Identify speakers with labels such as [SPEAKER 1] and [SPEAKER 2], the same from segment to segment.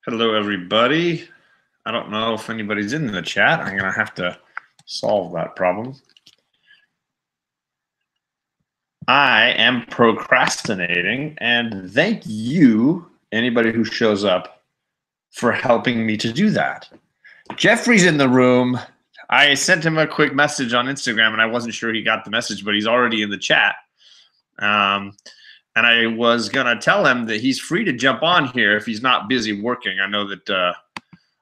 [SPEAKER 1] Hello, everybody. I don't know if anybody's in the chat. I'm going to have to solve that problem. I am procrastinating, and thank you, anybody who shows up, for helping me to do that. Jeffrey's in the room. I sent him a quick message on Instagram, and I wasn't sure he got the message, but he's already in the chat. And I was going to tell him that he's free to jump on here if he's not busy working. I know that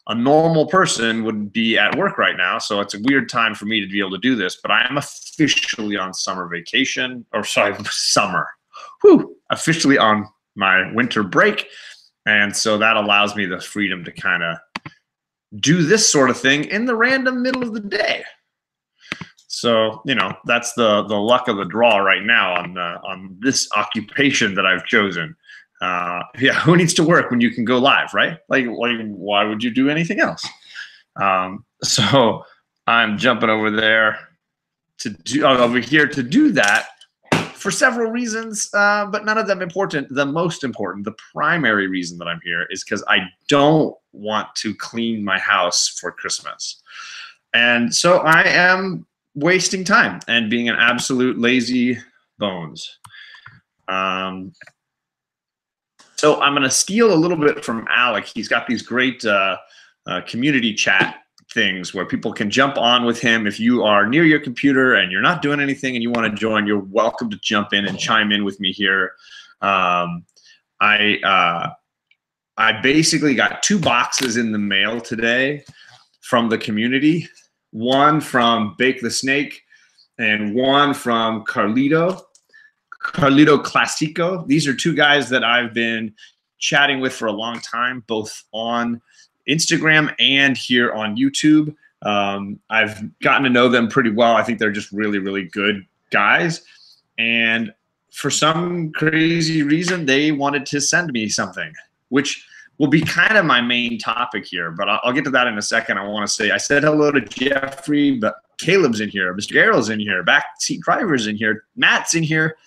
[SPEAKER 1] a normal person would be at work right now, so it's a weird time for me to be able to do this, but I am officially on summer vacation, or sorry, summer. Officially on my winter break, and so that allows me the freedom to kind of do this sort of thing in the random middle of the day. So, you know, that's the luck of the draw right now on this occupation that I've chosen. Yeah, who needs to work when you can go live, right? Like why would you do anything else? So I'm jumping over there over here to do that for several reasons, but none of them important. The most important, the primary reason that I'm here is because I don't want to clean my house for Christmas. And so I am wasting time and being an absolute lazy bones. So I'm going to steal a little bit from Alec. He's got these great community chat things where people can jump on with him. If you are near your computer and you're not doing anything and you want to join, you're welcome to jump in and chime in with me here. I basically got 2 boxes in the mail today from the community. One from Bake the Snake and one from Carlito Classico. These are 2 guys that I've been chatting with for a long time, both on Instagram and here on YouTube. I've gotten to know them pretty well. I think they're just really, really good guys. And for some crazy reason, they wanted to send me something, which will be kind of my main topic here, but I'll get to that in a second. I want to say I said hello to Jeffrey, but Caleb's in here, Mr. Garrel's in here, Backseat Driver's in here, Matt's in here.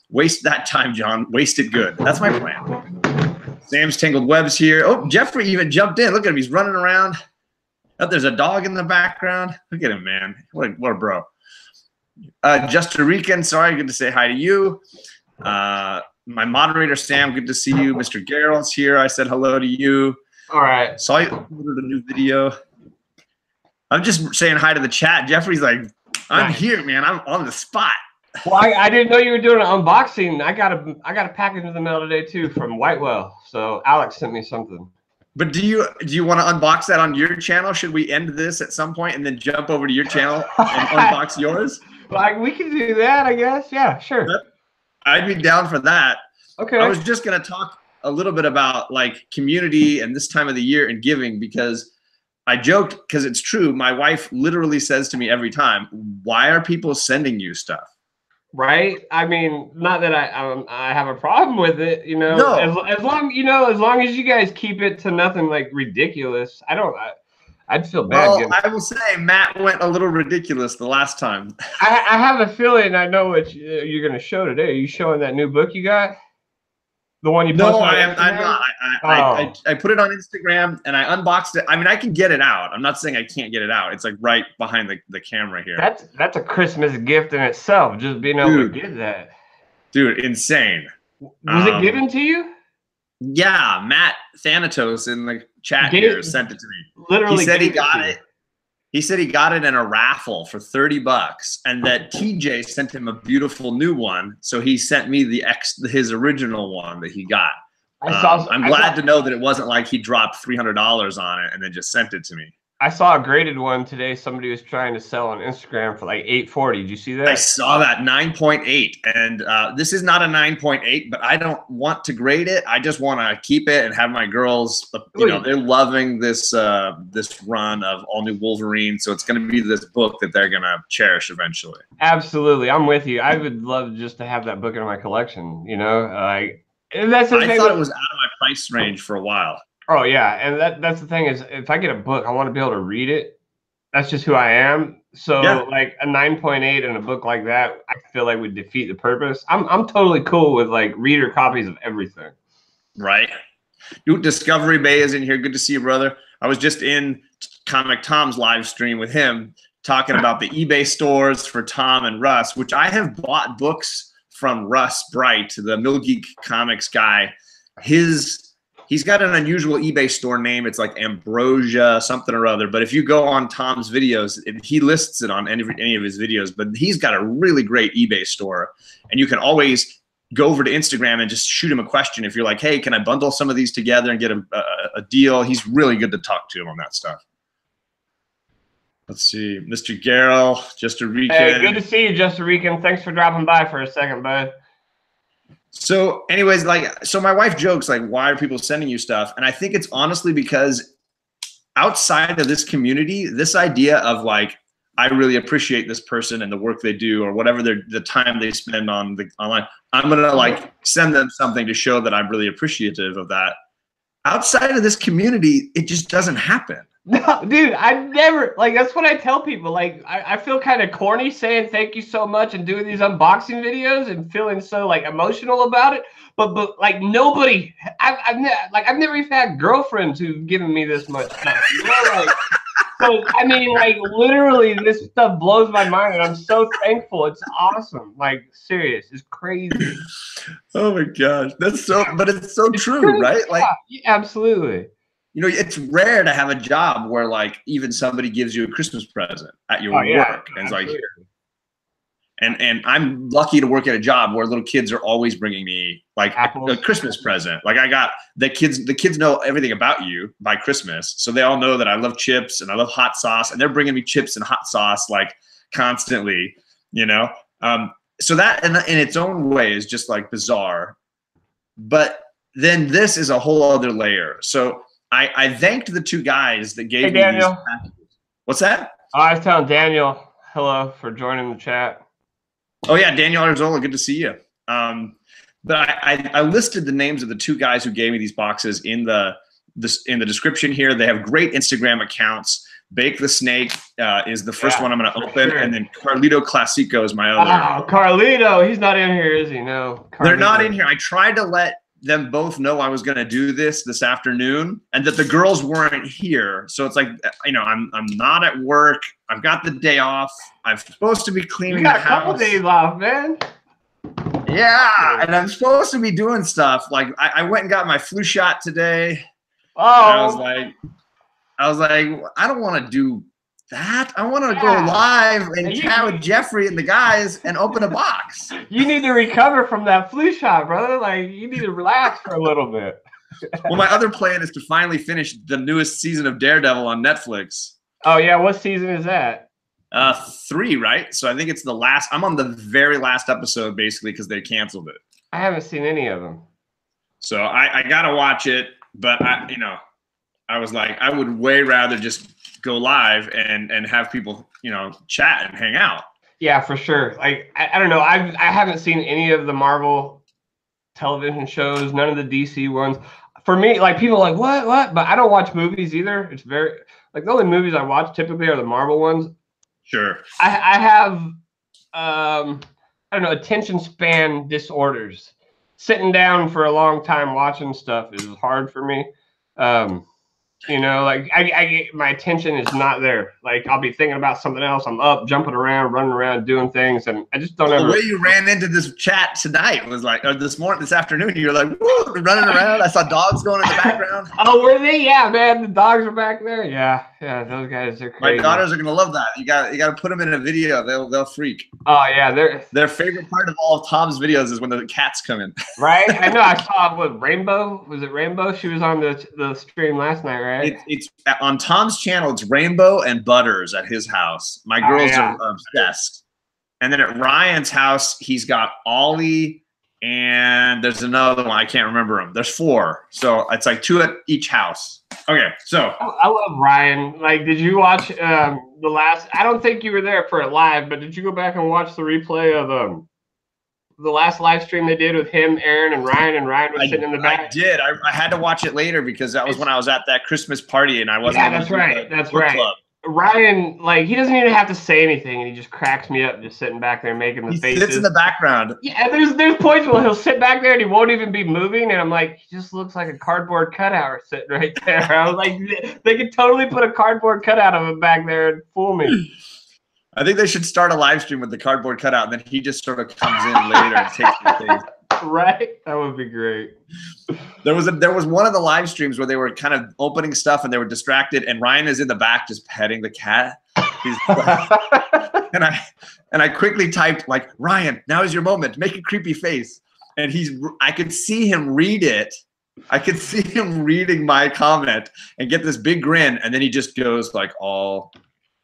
[SPEAKER 1] Waste that time, John. Waste it good. That's my plan. Sam's Tangled Web's here. Oh, Jeffrey even jumped in. Look at him. He's running around. Oh, there's a dog in the background. Look at him, man. What a bro. Just Rican, sorry, good to say hi to you. My moderator, Sam, good to see you. Mr. Garrel's here. I said hello to you.
[SPEAKER 2] All right.
[SPEAKER 1] Saw you uploaded a new video. I'm just saying hi to the chat. Jeffrey's like, I'm here, man. I'm on the spot.
[SPEAKER 2] Well, I didn't know you were doing an unboxing. I got a package in the mail today too from Whitewell. So Alex sent me something.
[SPEAKER 1] But do you want to unbox that on your channel? Should we end this at some point and then jump over to your channel and unbox yours?
[SPEAKER 2] Like we can do that, I guess. Yeah, sure.
[SPEAKER 1] I'd be down for that.
[SPEAKER 2] Okay.
[SPEAKER 1] I was just going to talk a little bit about like community and this time of the year and giving, because I joked, because it's true. My wife literally says to me every time, why are people sending you stuff?
[SPEAKER 2] Right. I mean, not that I have a problem with it, you know.
[SPEAKER 1] No.
[SPEAKER 2] As long as you guys keep it to nothing like ridiculous. I'd feel bad.
[SPEAKER 1] Well, I will say Matt went a little ridiculous the last time.
[SPEAKER 2] I have a feeling I know what you're going to show today. Are you showing that new book you got? The one you posted?
[SPEAKER 1] No, I'm not. I put it on Instagram and I unboxed it. I mean, I can get it out. I'm not saying I can't get it out. It's like right behind the camera here.
[SPEAKER 2] That's a Christmas gift in itself, just being able to get that. Dude,
[SPEAKER 1] insane.
[SPEAKER 2] Was it given to you?
[SPEAKER 1] Yeah, Matt Thanatos in the chat here sent it to me.
[SPEAKER 2] Literally,
[SPEAKER 1] he said he got it. He said he got it in a raffle for $30, and that TJ sent him a beautiful new one. So he sent me his original one that he got. I'm glad to know that it wasn't like he dropped $300 on it and then just sent it to me.
[SPEAKER 2] I saw a graded one today. Somebody was trying to sell on Instagram for like $840. Did you see that?
[SPEAKER 1] I saw that 9.8, and this is not a 9.8, but I don't want to grade it. I just want to keep it and have my girls. You know, they're loving this this run of all new Wolverine, so it's going to be this book that they're going to cherish eventually.
[SPEAKER 2] Absolutely, I'm with you. I would love just to have that book in my collection. You know, like that's the thing.
[SPEAKER 1] I thought it was out of my price range for a while.
[SPEAKER 2] Oh yeah, and that's the thing is, if I get a book, I want to be able to read it. That's just who I am. So like a 9.8 in a book like that, I feel like would defeat the purpose. I'm totally cool with like reader copies of everything.
[SPEAKER 1] Right. Discovery Bay is in here. Good to see you, brother. I was just in Comic Tom's live stream with him talking about the eBay stores for Tom and Russ, which I have bought books from Russ Bright, the Mill Geek Comics guy. He's got an unusual eBay store name. It's like Ambrosia something or other. But if you go on Tom's videos, he lists it on any of his videos. But he's got a really great eBay store. And you can always go over to Instagram and just shoot him a question. If you're like, hey, can I bundle some of these together and get a deal? He's really good to talk to him on that stuff. Let's see. Mr. Garrell, Just a Rican.
[SPEAKER 2] Hey, good to see you, Just a Rican. Thanks for dropping by for a second, bud.
[SPEAKER 1] So anyways, so my wife jokes, like, why are people sending you stuff? And I think it's honestly because outside of this community, this idea of like, I really appreciate this person and the work they do or whatever the time they spend on the online, I'm going to like send them something to show that I'm really appreciative of that. Outside of this community, it just doesn't happen.
[SPEAKER 2] No, dude, I never, like, that's what I tell people. Like, I feel kind of corny saying thank you so much and doing these unboxing videos and feeling so, like, emotional about it. But like, nobody, I've never even had girlfriends who've given me this much stuff. You know, like, so, I mean, like, literally, this stuff blows my mind, and I'm so thankful. It's awesome. Like, serious. It's crazy.
[SPEAKER 1] Oh, my gosh. That's so, but it's so true, right? Like,
[SPEAKER 2] yeah, absolutely.
[SPEAKER 1] You know, it's rare to have a job where like even somebody gives you a Christmas present at your work, and it's like, and I'm lucky to work at a job where little kids are always bringing me like a Christmas present. Like I got the kids know everything about you by Christmas, so they all know that I love chips and I love hot sauce, and they're bringing me chips and hot sauce like constantly, you know. So that in its own way is just like bizarre, but then this is a whole other layer. So I thanked the two guys that gave me these packages. What's that?
[SPEAKER 2] Oh, I was telling Daniel hello for joining the chat.
[SPEAKER 1] Oh yeah, Daniel Arzola, good to see you. But I listed the names of the two guys who gave me these boxes in the description here. They have great Instagram accounts. Bake the Snake is the first one I'm going to open, and then Carlito Classico is my other.
[SPEAKER 2] Oh, Carlito, he's not in here, is he? No, Carlito.
[SPEAKER 1] They're not in here. I tried to let them both know I was going to do this afternoon and that the girls weren't here. So it's like, you know, I'm not at work. I've got the day off. I'm supposed to be cleaning the house.
[SPEAKER 2] You got a couple days off, man.
[SPEAKER 1] Yeah. And I'm supposed to be doing stuff. Like I went and got my flu shot today.
[SPEAKER 2] Oh,
[SPEAKER 1] I was like, I don't want to do that. I want to go live and chat with Jeffrey and the guys and open a box.
[SPEAKER 2] You need to recover from that flu shot, brother. Like, you need to relax for a little bit.
[SPEAKER 1] Well, my other plan is to finally finish the newest season of Daredevil on Netflix.
[SPEAKER 2] Oh, yeah. What season is that?
[SPEAKER 1] 3, right? So I think it's the last. I'm on the very last episode, basically, because they canceled it.
[SPEAKER 2] I haven't seen any of them.
[SPEAKER 1] So I got to watch it. But, I was like, I would way rather just go live and have people, you know, chat and hang out.
[SPEAKER 2] Yeah, for sure. Like, I don't know. I haven't seen any of the Marvel television shows, none of the DC ones. For me, like, people are like, what? But I don't watch movies either. It's very, like, the only movies I watch typically are the Marvel ones.
[SPEAKER 1] Sure.
[SPEAKER 2] I have, I don't know, attention span disorders. Sitting down for a long time watching stuff is hard for me. You know, like my attention is not there. Like I'll be thinking about something else. I'm up, jumping around, running around, doing things, and I just don't ever.
[SPEAKER 1] The way you ran into this chat tonight was like, or this afternoon, you were like, woo, running around. I saw dogs going in the background.
[SPEAKER 2] Oh, were they? Yeah, man, the dogs are back there. Yeah, those guys are crazy.
[SPEAKER 1] My daughters are gonna love that. You got to put them in a video. They'll freak.
[SPEAKER 2] Oh yeah,
[SPEAKER 1] their favorite part of all of Tom's videos is when the cats come in.
[SPEAKER 2] Right? I know. I saw Rainbow. Was it Rainbow? She was on the stream last night, right?
[SPEAKER 1] It's on Tom's channel. It's Rainbow and Butters at his house. My girls are obsessed. And then at Ryan's house, he's got Ollie and there's another one. I can't remember them. There's 4. So it's like 2 at each house. Okay, so.
[SPEAKER 2] I love Ryan. Like, did you watch the last? I don't think you were there for it live, but did you go back and watch the replay of the last live stream they did with him, Aaron, and Ryan was sitting in the back?
[SPEAKER 1] I did. I had to watch it later because that was when I was at that Christmas party and I wasn't.
[SPEAKER 2] Yeah, that's right. That's right. Club. Ryan, like, he doesn't even have to say anything, and he just cracks me up just sitting back there making the faces.
[SPEAKER 1] He sits in the background.
[SPEAKER 2] Yeah, there's points where he'll sit back there and he won't even be moving, and I'm like, he just looks like a cardboard cutout sitting right there. I was like, they could totally put a cardboard cutout of him back there and fool me.
[SPEAKER 1] I think they should start a live stream with the cardboard cutout, and then he just sort of comes in later and takes the face.
[SPEAKER 2] Right? That would be great.
[SPEAKER 1] There was one of the live streams where they were kind of opening stuff and they were distracted, and Ryan is in the back just petting the cat. and I quickly typed, like, Ryan, now is your moment. Make a creepy face. And I could see him read it. I could see him reading my comment and get this big grin, and then he just goes like all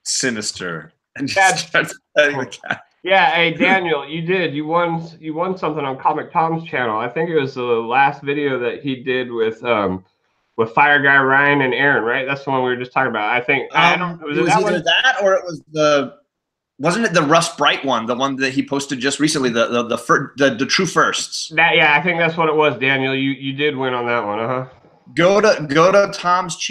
[SPEAKER 1] sinister and just starts petting the cat.
[SPEAKER 2] Yeah, hey Daniel, you won something on Comic Tom's channel. I think it was the last video that he did with Fire Guy Ryan and Aaron, right? That's the one we were just talking about. I think
[SPEAKER 1] it was either that or it was wasn't it the Russ Bright one, the one that he posted just recently, the true firsts.
[SPEAKER 2] Yeah, I think that's what it was, Daniel. You did win on that one,
[SPEAKER 1] Go to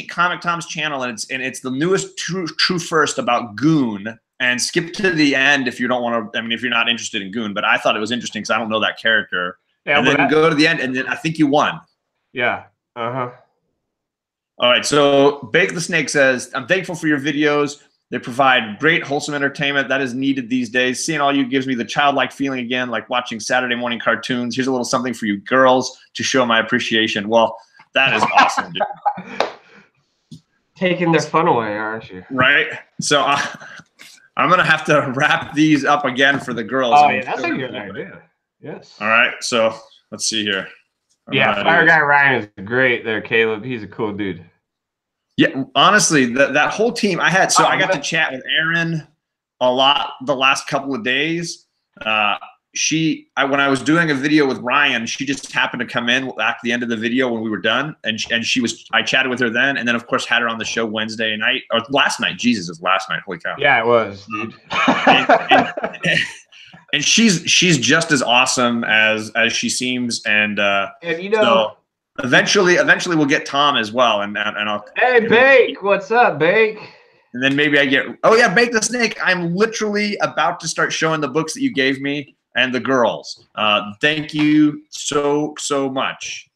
[SPEAKER 1] Comic Tom's channel, and it's the newest true first about Goon. And skip to the end if you don't want to. I mean, if you're not interested in Goon, but I thought it was interesting because I don't know that character. Yeah, and then go to the end, and then I think you won.
[SPEAKER 2] Yeah.
[SPEAKER 1] All right. So Bake the Snake says, "I'm thankful for your videos. They provide great, wholesome entertainment that is needed these days. Seeing all you gives me the childlike feeling again, like watching Saturday morning cartoons. Here's a little something for you girls to show my appreciation." Well, that is awesome, dude.
[SPEAKER 2] Taking their fun away, aren't you?
[SPEAKER 1] Right. So. I'm going to have to wrap these up again for the girls.
[SPEAKER 2] Oh, yeah, that's a good idea. Yes.
[SPEAKER 1] All right, so let's see here.
[SPEAKER 2] Yeah, Fire Guy Ryan is great there, Caleb. He's a cool dude.
[SPEAKER 1] Yeah, honestly, that whole team I had. So I got to chat with Aaron a lot the last couple of days. When I was doing a video with Ryan, she just happened to come in at the end of the video when we were done, and I chatted with her then, and then of course had her on the show Wednesday night or last night. Jesus, it was last night. Holy cow!
[SPEAKER 2] Yeah, it was, dude.
[SPEAKER 1] and she's just as awesome as she seems, and
[SPEAKER 2] you know,
[SPEAKER 1] so eventually we'll get Tom as well, and I'll.
[SPEAKER 2] Hey, Bake, what's up, Bake?
[SPEAKER 1] And then maybe I get. Oh yeah, Bake the Snake. I'm literally about to start showing the books that you gave me. And the girls, thank you so much.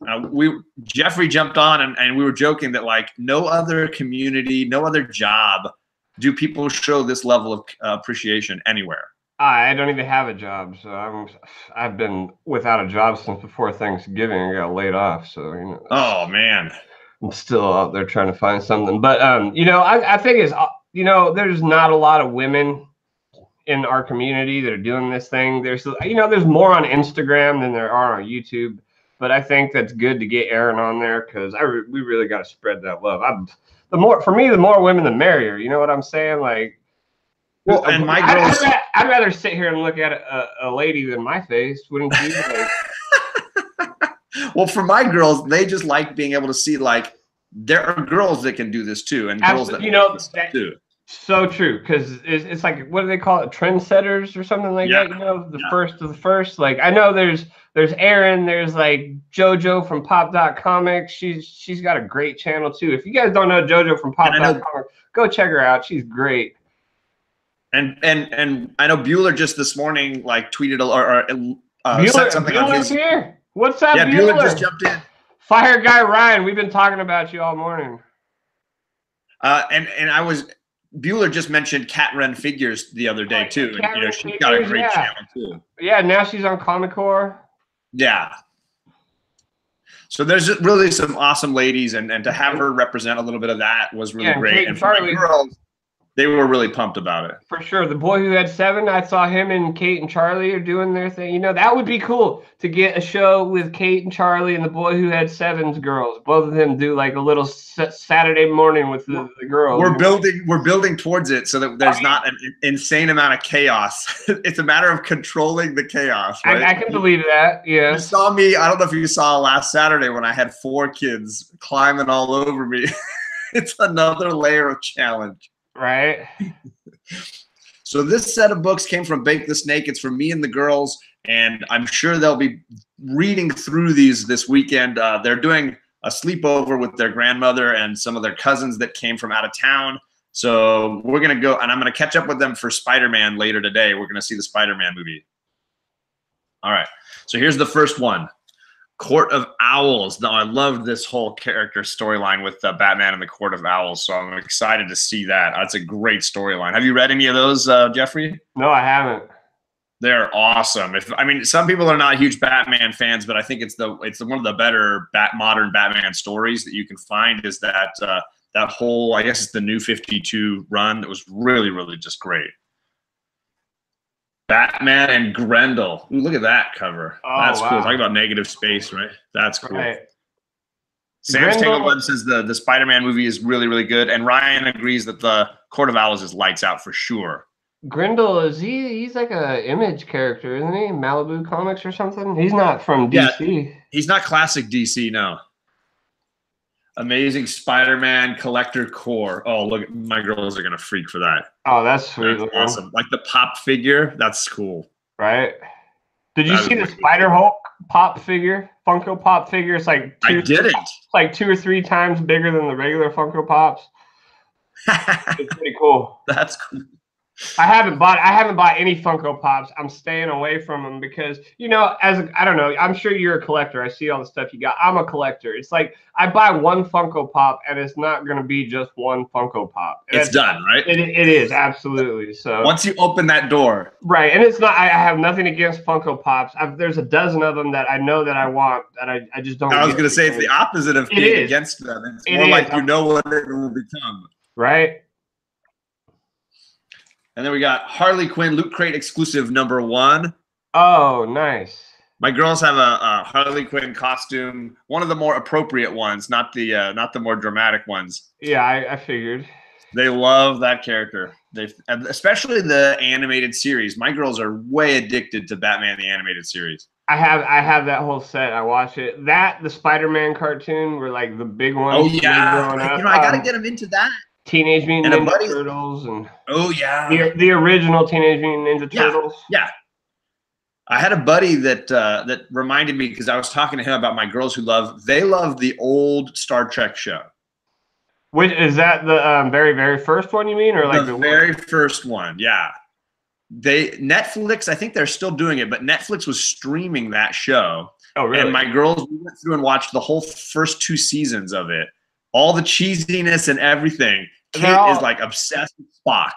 [SPEAKER 1] Jeffrey jumped on, and we were joking that like no other community, no other job, do people show this level of appreciation anywhere.
[SPEAKER 2] I don't even have a job, so I've been without a job since before Thanksgiving. I got laid off, so you know.
[SPEAKER 1] Oh man,
[SPEAKER 2] I'm still out there trying to find something, but you know, I think there's not a lot of women in our community that are doing this thing. There's more on Instagram than there are on YouTube, but I think that's good to get Aaron on there because we really got to spread that love. The more women, the merrier. You know what I'm saying? Like, well, and my girls, I'd rather sit here and look at a lady than my face, wouldn't you? Like,
[SPEAKER 1] well, for my girls, they just like being able to see like there are girls that can do this too, and girls that that too.
[SPEAKER 2] So true, because it's like, what do they call it, trendsetters or something like that? You know, the first of the first. Like, I know there's Erin, there's like JoJo from Pop.Comics. She's got a great channel too. If you guys don't know JoJo from Pop.Comics, go check her out. She's great.
[SPEAKER 1] And I know Bueller just this morning like tweeted or said something on his.
[SPEAKER 2] Here. What's up,
[SPEAKER 1] yeah, Bueller just jumped in.
[SPEAKER 2] Fire Guy Ryan, we've been talking about you all morning.
[SPEAKER 1] And I was. Bueller just mentioned Cat Ren Figures the other day too, and she's got a great channel too.
[SPEAKER 2] Yeah, now she's on Comic Core.
[SPEAKER 1] Yeah. So there's really some awesome ladies, and to have her represent a little bit of that was really great. And for my girls, they were really pumped about it.
[SPEAKER 2] For sure. The Boy Who Had Seven, I saw him and Kate and Charlie are doing their thing. You know, that would be cool to get a show with Kate and Charlie and the Boy Who Had Seven's girls. Both of them do like a little Saturday morning with the girls.
[SPEAKER 1] We're building towards it so that there's not an insane amount of chaos. It's a matter of controlling the chaos. Right?
[SPEAKER 2] I can believe that. Yeah.
[SPEAKER 1] You saw me. I don't know if you saw last Saturday when I had 4 kids climbing all over me. It's another layer of challenge.
[SPEAKER 2] Right.
[SPEAKER 1] So this set of books came from Bake the Snake. It's for me and the girls, and I'm sure they'll be reading through these this weekend. They're doing a sleepover with their grandmother and some of their cousins that came from out of town. So we're going to go, and I'm going to catch up with them for Spider-Man later today. We're going to see the Spider-Man movie. All right. So here's the first one. Court of Owls. Now, I love this whole character storyline with Batman and the Court of Owls, so I'm excited to see that. That's a great storyline. Have you read any of those, Jeffrey?
[SPEAKER 2] No, I haven't.
[SPEAKER 1] They're awesome. I mean, some people are not huge Batman fans, but I think it's one of the better modern Batman stories that you can find. Is that that whole, I guess it's the New 52 run that was really, really just great. Batman and Grendel. Ooh, look at that cover.
[SPEAKER 2] Oh,
[SPEAKER 1] that's
[SPEAKER 2] wow.
[SPEAKER 1] cool. Talk about negative space, right? That's cool.
[SPEAKER 2] Right.
[SPEAKER 1] Sam's Tangled says the Spider-Man movie is really, really good, and Ryan agrees that the Court of Owls is lights out for sure.
[SPEAKER 2] Grendel, he's like a Image character, isn't he? Malibu Comics or something? He's not from DC.
[SPEAKER 1] Yeah, he's not classic DC, no. Amazing Spider-Man collector core. Oh, look, my girls are gonna freak for that.
[SPEAKER 2] Oh, that's sweet.
[SPEAKER 1] That's awesome. Like the pop figure, that's cool.
[SPEAKER 2] Right? Did you see the Spider-Hulk pop figure, Funko Pop figure? It's like
[SPEAKER 1] I didn't.
[SPEAKER 2] It's like 2 or 3 times bigger than the regular Funko Pops. It's pretty cool.
[SPEAKER 1] That's cool.
[SPEAKER 2] I haven't bought any Funko Pops. I'm staying away from them because, you know, I don't know, I'm sure you're a collector. I see all the stuff you got. I'm a collector. It's like I buy one Funko Pop and it's not going to be just one Funko Pop.
[SPEAKER 1] It's done, right?
[SPEAKER 2] It is, absolutely. So
[SPEAKER 1] once you open that door.
[SPEAKER 2] Right. And it's not, I have nothing against Funko Pops. There's a dozen of them that I know that I want that I just don't.
[SPEAKER 1] I was going to say it's the opposite of being against them. It's more like you know what it will become.
[SPEAKER 2] Right.
[SPEAKER 1] And then we got Harley Quinn Loot Crate exclusive #1.
[SPEAKER 2] Oh, nice.
[SPEAKER 1] My girls have a Harley Quinn costume, one of the more appropriate ones, not the more dramatic ones.
[SPEAKER 2] Yeah, I figured.
[SPEAKER 1] They love that character. Especially the animated series. My girls are way addicted to Batman the animated series.
[SPEAKER 2] I have that whole set. I watch it. The Spider-Man cartoon were like the big ones.
[SPEAKER 1] Oh yeah,
[SPEAKER 2] growing up.
[SPEAKER 1] You know, I gotta get them into that.
[SPEAKER 2] Teenage Mutant Ninja Turtles and
[SPEAKER 1] oh yeah,
[SPEAKER 2] the original Teenage Mutant Ninja Turtles.
[SPEAKER 1] Yeah. I had a buddy that reminded me because I was talking to him about my girls who love the old Star Trek show.
[SPEAKER 2] Which is that the very, very first one you mean, or like
[SPEAKER 1] the very first one? Yeah. Netflix, I think they're still doing it, but Netflix was streaming that show.
[SPEAKER 2] Oh really?
[SPEAKER 1] And my girls, we went through and watched the whole first 2 seasons of it. All the cheesiness and everything. Kit is like obsessed with Spock.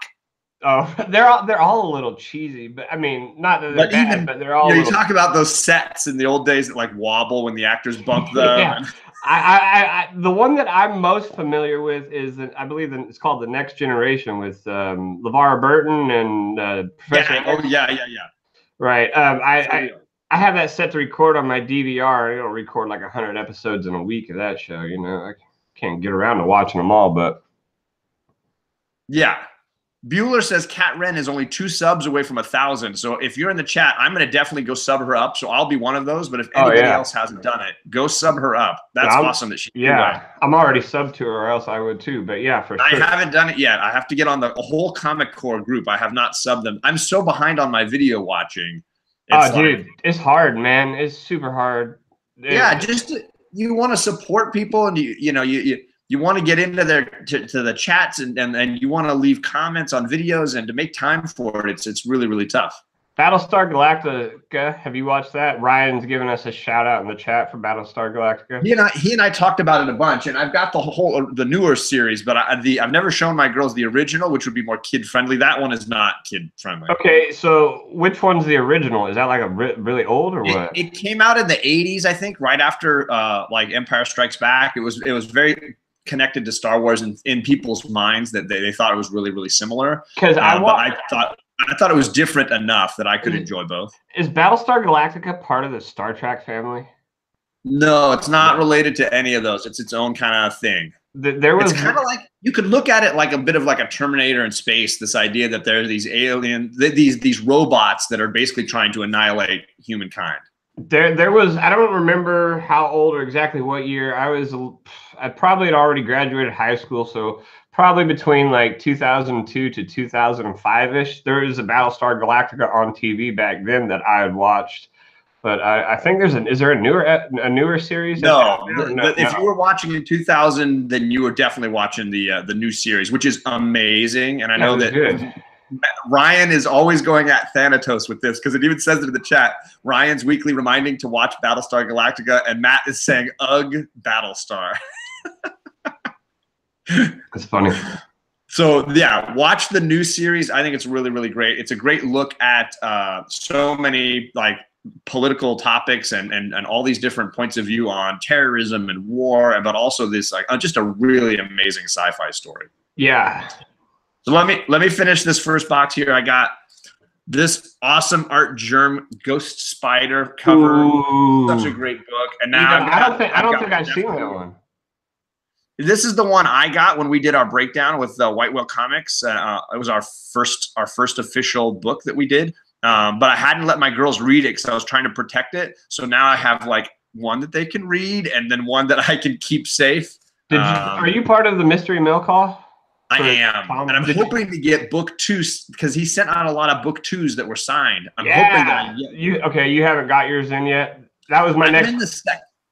[SPEAKER 2] Oh, they're all a little cheesy, but I mean, not that they're bad, but they're all.
[SPEAKER 1] You talk about those sets in the old days that like wobble when the actors bump them.
[SPEAKER 2] Yeah. I the one that I'm most familiar with is I believe it's called The Next Generation with LeVar Burton and Professor.
[SPEAKER 1] Yeah.
[SPEAKER 2] Right. I have that set to record on my DVR. I don't record like 100 episodes in a week of that show. You know, I can't get around to watching them all, but.
[SPEAKER 1] Yeah. Bueller says Kat Wren is only 2 subs away from 1,000. So if you're in the chat, I'm going to definitely go sub her up. So I'll be one of those. But if anybody else hasn't done it, go sub her up. That's awesome that she did that.
[SPEAKER 2] I'm already subbed to her, or else I would too. But yeah, for sure.
[SPEAKER 1] I haven't done it yet. I have to get on the whole Comic Core group. I have not subbed them. I'm so behind on my video watching.
[SPEAKER 2] Dude, it's hard, man. It's super hard.
[SPEAKER 1] You want to support people, and you want to get into to the chats and you want to leave comments on videos and to make time for it. It's really, really tough.
[SPEAKER 2] Battlestar Galactica. Have you watched that? Ryan's giving us a shout out in the chat for Battlestar Galactica.
[SPEAKER 1] He and I talked about it a bunch, and I've got the newer series, but I've never shown my girls the original, which would be more kid friendly. That one is not kid friendly. Okay,
[SPEAKER 2] so which one's the original? Is that like a really old or what?
[SPEAKER 1] It came out in the 80s, I think, right after like Empire Strikes Back. It was very connected to Star Wars in people's minds that they thought it was really, really similar.
[SPEAKER 2] Because
[SPEAKER 1] I thought it was different enough that I could enjoy both.
[SPEAKER 2] Is Battlestar Galactica part of the Star Trek family?
[SPEAKER 1] No, it's not related to any of those. It's its own kind of thing. It's kind of like, you could look at it like a bit of like a Terminator in space. This idea that there are these these robots that are basically trying to annihilate humankind.
[SPEAKER 2] There was, I don't remember how old or exactly what year. I probably had already graduated high school, so probably between like 2002 to 2005-ish. There was a Battlestar Galactica on TV back then that I had watched. But I think is there a newer series that's out
[SPEAKER 1] No,
[SPEAKER 2] now? No,
[SPEAKER 1] if you were watching in 2000, then you were definitely watching the new series, which is amazing. And I know that
[SPEAKER 2] good.
[SPEAKER 1] Ryan is always going at Thanatos with this because it even says it in the chat. Ryan's weekly reminding to watch Battlestar Galactica, and Matt is saying, "Ugh, Battlestar."
[SPEAKER 2] That's funny.
[SPEAKER 1] So yeah, watch the new series. I think it's really, really great. It's a great look at so many like political topics and all these different points of view on terrorism and war, but also this like just a really amazing sci-fi story.
[SPEAKER 2] Yeah.
[SPEAKER 1] So let me finish this first box here. I got this awesome Art Germ Ghost Spider cover.
[SPEAKER 2] Ooh.
[SPEAKER 1] Such a great book. And now
[SPEAKER 2] I don't think I've seen that one.
[SPEAKER 1] This is the one I got when we did our breakdown with White Whale Comics. It was our first official book that we did. But I hadn't let my girls read it because I was trying to protect it. So now I have like one that they can read and then one that I can keep safe.
[SPEAKER 2] Are you part of the mystery mail call?
[SPEAKER 1] I am, and I'm hoping to get book 2 because he sent out a lot of book 2s that were signed. I'm hoping that
[SPEAKER 2] you haven't got yours in yet. That was my next.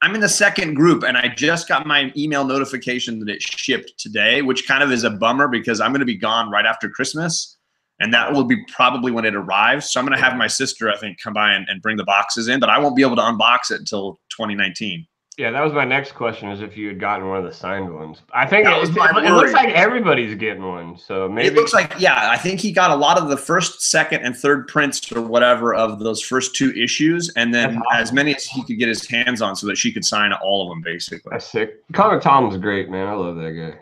[SPEAKER 1] I'm in the second group, and I just got my email notification that it shipped today, which kind of is a bummer because I'm going to be gone right after Christmas, and that will be probably when it arrives. So I'm going to have my sister, I think, come by and bring the boxes in, but I won't be able to unbox it until 2019.
[SPEAKER 2] Yeah, that was my next question, is if you had gotten one of the signed ones. I think it looks like everybody's getting one, so maybe.
[SPEAKER 1] It looks like, yeah, I think he got a lot of the first, second, and third prints or whatever of those first 2 issues, and then as many as he could get his hands on so that she could sign all of them, basically.
[SPEAKER 2] That's sick. Comic Tom's great, man. I love that guy.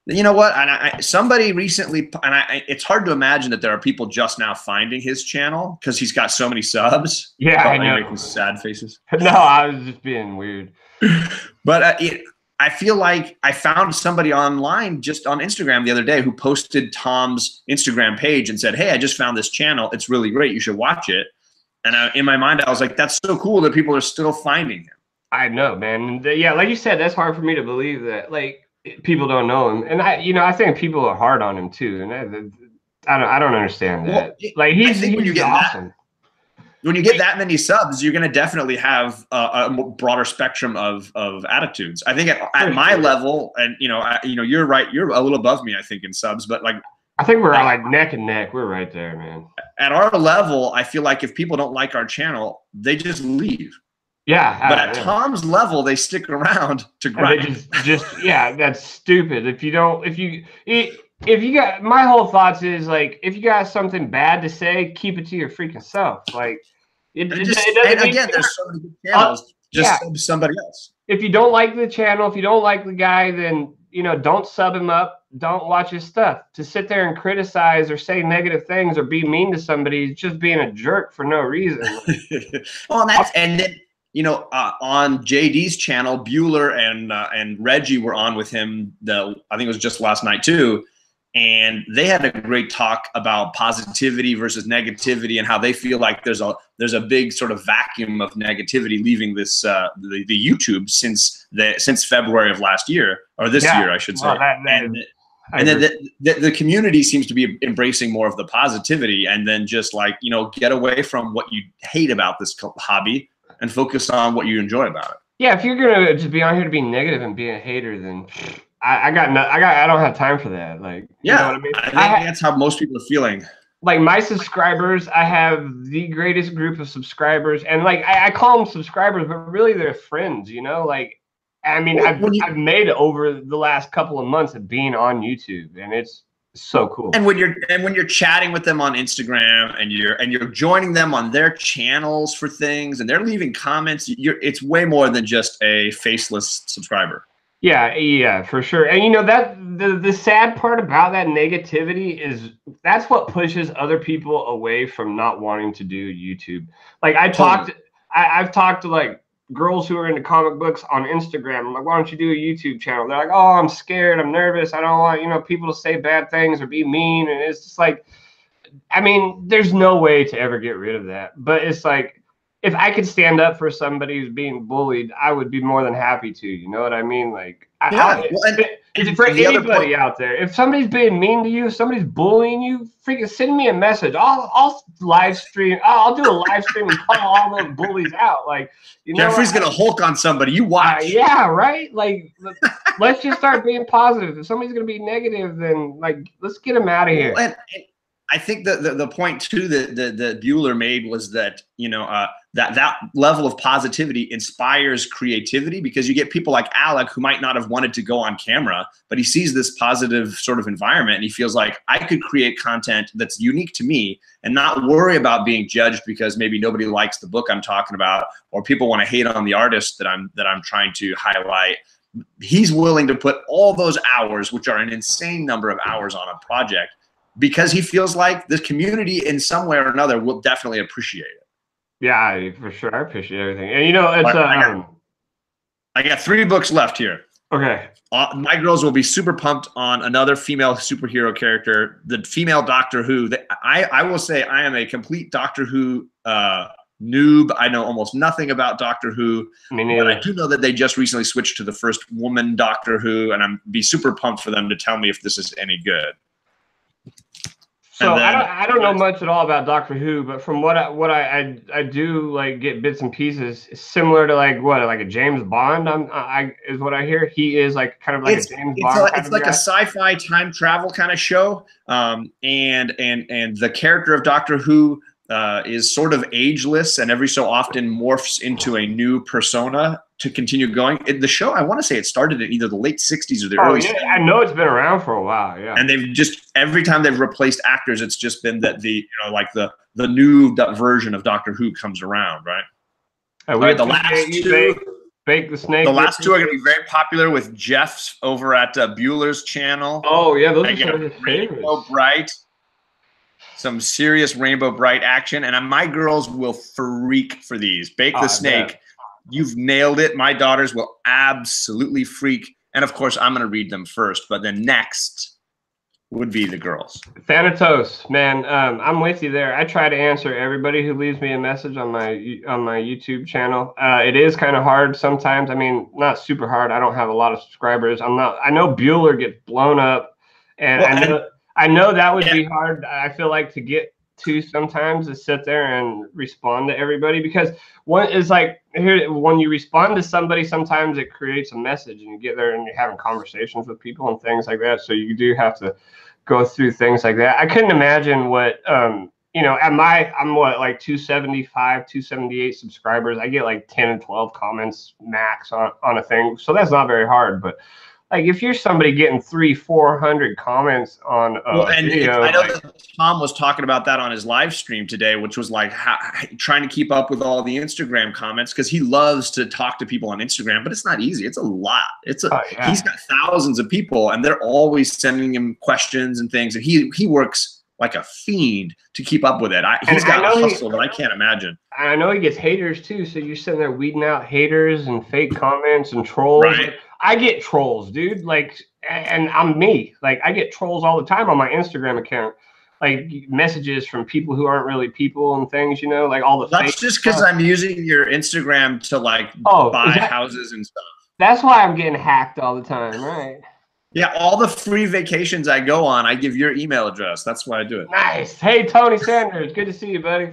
[SPEAKER 1] You know what? And somebody recently, it's hard to imagine that there are people just now finding his channel because he's got so many subs.
[SPEAKER 2] Yeah, I know.
[SPEAKER 1] Making sad faces.
[SPEAKER 2] No, I was just being weird.
[SPEAKER 1] But I feel like I found somebody online just on Instagram the other day who posted Tom's Instagram page and said, "Hey, I just found this channel. It's really great. You should watch it." And in my mind, I was like, "That's so cool that people are still finding him."
[SPEAKER 2] I know, man. Yeah, like you said, that's hard for me to believe that. Like. People don't know him, and I think people are hard on him too, and I don't understand that.
[SPEAKER 1] Well,
[SPEAKER 2] like he's awesome.
[SPEAKER 1] When you get that many subs, you're going to definitely have a broader spectrum of attitudes. I think at my level, and you're right, you're a little above me, I think, in subs, but like
[SPEAKER 2] I think we're like neck and neck. We're right there, man.
[SPEAKER 1] At our level, I feel like if people don't like our channel, they just leave.
[SPEAKER 2] Yeah,
[SPEAKER 1] but at Tom's level, they stick around to grind.
[SPEAKER 2] Yeah, that's stupid. If you got, my whole thoughts is like, if you got something bad to say, keep it to your freaking self. Like, it doesn't. Again,
[SPEAKER 1] there's so many good channels. Sub somebody else.
[SPEAKER 2] If you don't like the channel, if you don't like the guy, then don't sub him up. Don't watch his stuff. To sit there and criticize or say negative things or be mean to somebody is just being a jerk for no reason.
[SPEAKER 1] Well, and then. On JD's channel, Bueller and Reggie were on with him. I think it was just last night too, and they had a great talk about positivity versus negativity and how they feel like there's a big sort of vacuum of negativity leaving this the YouTube since February of last year or this year, I should say. And then the community seems to be embracing more of the positivity, and then just like get away from what you hate about this hobby. And focus on what you enjoy about it.
[SPEAKER 2] Yeah, if you're gonna just be on here to be negative and be a hater, then I don't have time for that. Like,
[SPEAKER 1] yeah, you know what I mean? I think that's how most people are feeling.
[SPEAKER 2] Like my subscribers, I have the greatest group of subscribers, and like I call them subscribers, but really they're friends. Like, I mean, I've made it over the last couple of months of being on YouTube, and it's so cool.
[SPEAKER 1] And when you're chatting with them on Instagram and you're joining them on their channels for things and they're leaving comments, it's way more than just a faceless subscriber.
[SPEAKER 2] Yeah, for sure. And that the sad part about that negativity is that's what pushes other people away from not wanting to do YouTube. Like I've talked to like girls who are into comic books on Instagram. I'm like, why don't you do a YouTube channel? They're like, oh, I'm scared, I'm nervous, I don't want people to say bad things or be mean. And it's just like, I mean, there's no way to ever get rid of that. But it's like, if I could stand up for somebody who's being bullied, I would be more than happy to. You know what I mean? Like, Is it for anybody out there? If somebody's being mean to you, if somebody's bullying you, freaking send me a message. I'll live stream. I'll do a live stream and call all those bullies out. Like, you know,
[SPEAKER 1] Jeffrey's gonna Hulk on somebody. You watch.
[SPEAKER 2] Yeah, right. Like, let's just start being positive. If somebody's gonna be negative, then like, let's get them out of here.
[SPEAKER 1] And I think the point too that Bueller made was that, you know, that level of positivity inspires creativity, because you get people like Alec who might not have wanted to go on camera, but he sees this positive sort of environment and he feels like I could create content that's unique to me and not worry about being judged because maybe nobody likes the book I'm talking about, or people want to hate on the artist that I'm trying to highlight. He's willing to put all those hours, which are an insane number of hours, on a project, because he feels like the community in some way or another will definitely appreciate it.
[SPEAKER 2] Yeah, for sure. I appreciate everything. And you know, it's
[SPEAKER 1] I got 3 books left here.
[SPEAKER 2] Okay.
[SPEAKER 1] My girls will be super pumped on another female superhero character, the female Doctor Who. I will say I am a complete Doctor Who noob. I know almost nothing about Doctor Who, but I do know that they just recently switched to the first woman Doctor Who, and I'm be super pumped for them to tell me if this is any good.
[SPEAKER 2] So I don't know much at all about Doctor Who, but from what I do like get bits and pieces, similar to like a James Bond. Is what I hear. He is like kind of like a James Bond.
[SPEAKER 1] It's like a sci-fi time travel kind of show, and the character of Doctor Who is sort of ageless, and every so often morphs into a new persona to continue going. The show, I want to say it started in either the late 60s or the early 70s.
[SPEAKER 2] I know it's been around for a while, yeah.
[SPEAKER 1] And they've just, every time they've replaced actors, it's just been that the new version of Doctor Who comes around, right?
[SPEAKER 2] Right, the last two, Bake the Snake.
[SPEAKER 1] The last two are going to be very popular with Jeff's over at Bueller's channel.
[SPEAKER 2] Oh yeah, those are some of his
[SPEAKER 1] Rainbow Bright. Some serious Rainbow Bright action, and my girls will freak for these. Bake the Snake, you've nailed it. My daughters will absolutely freak, and of course, I'm going to read them first, but then next would be the girls.
[SPEAKER 2] Thanatos, man, I'm with you there. I try to answer everybody who leaves me a message on my YouTube channel. It is kind of hard sometimes. I mean, not super hard. I don't have a lot of subscribers. I know Bueller gets blown up, and I know that would be hard. I feel like to get to sometimes is sit there and respond to everybody, because one is like when you respond to somebody, sometimes it creates a message and you get there and you're having conversations with people and things like that. So you do have to go through things like that. I couldn't imagine what, you know, I'm what, like 275, 278 subscribers. I get like 10 and 12 comments max on a thing. So that's not very hard, but like if you're somebody getting 300-400 comments on a video,
[SPEAKER 1] I know that Tom was talking about that on his live stream today, which was like trying to keep up with all the Instagram comments, because he loves to talk to people on Instagram, but it's not easy. It's a lot. He's got thousands of people, and they're always sending him questions and things, and he works like a fiend to keep up with it. He's got a hustle that I can't imagine.
[SPEAKER 2] I know he gets haters too, so you're sitting there weeding out haters and fake comments and trolls.
[SPEAKER 1] Right.
[SPEAKER 2] I get trolls, dude. Like, and I'm me. Like, I get trolls all the time on my Instagram account. Like messages from people who aren't really people and things, you know, like all the.
[SPEAKER 1] That's just because I'm using your Instagram to like buy houses and stuff.
[SPEAKER 2] That's why I'm getting hacked all the time, right?
[SPEAKER 1] Yeah, all the free vacations I go on, I give your email address. That's why I do it.
[SPEAKER 2] Nice. Hey, Tony Sanders, good to see you, buddy.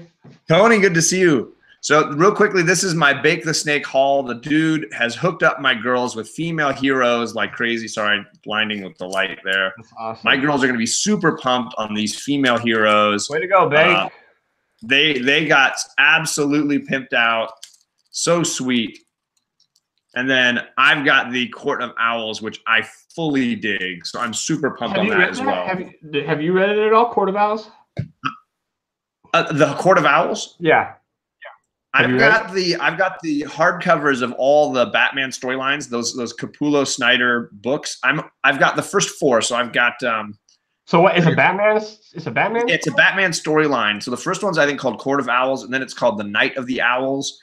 [SPEAKER 1] Tony, good to see you. So real quickly, this is my Bake the Snake haul. The dude has hooked up my girls with female heroes like crazy. Sorry, blinding with the light there.
[SPEAKER 2] That's awesome.
[SPEAKER 1] My girls are going to be super pumped on these female heroes.
[SPEAKER 2] Way to go, Bake.
[SPEAKER 1] They got absolutely pimped out. So sweet. And then I've got the Court of Owls, which I fully dig. So I'm super pumped on that as well.
[SPEAKER 2] Have you read it at all, Court of Owls?
[SPEAKER 1] The Court of Owls?
[SPEAKER 2] Yeah.
[SPEAKER 1] I've got the hardcovers of all the Batman storylines, those Capullo Snyder books. I've got the first 4, so I've got
[SPEAKER 2] So what is a Batman? It's a Batman?
[SPEAKER 1] It's a Batman storyline. So the first one's I think called Court of Owls, and then it's called The Night of the Owls.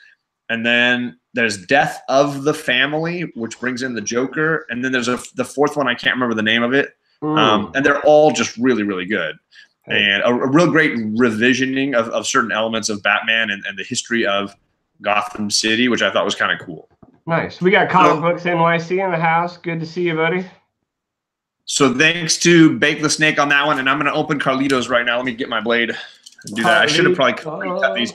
[SPEAKER 1] And then there's Death of the Family, which brings in the Joker. And then there's the fourth one, I can't remember the name of it. And they're all just really, really good. And a real great revisioning of certain elements of Batman and the history of Gotham City, which I thought was kind of cool.
[SPEAKER 2] Nice. We got Comic Books NYC in the house. Good to see you, buddy.
[SPEAKER 1] So thanks to Bake the Snake on that one, and I'm going to open Carlito's right now. Let me get my blade and do that. I should have probably cut these.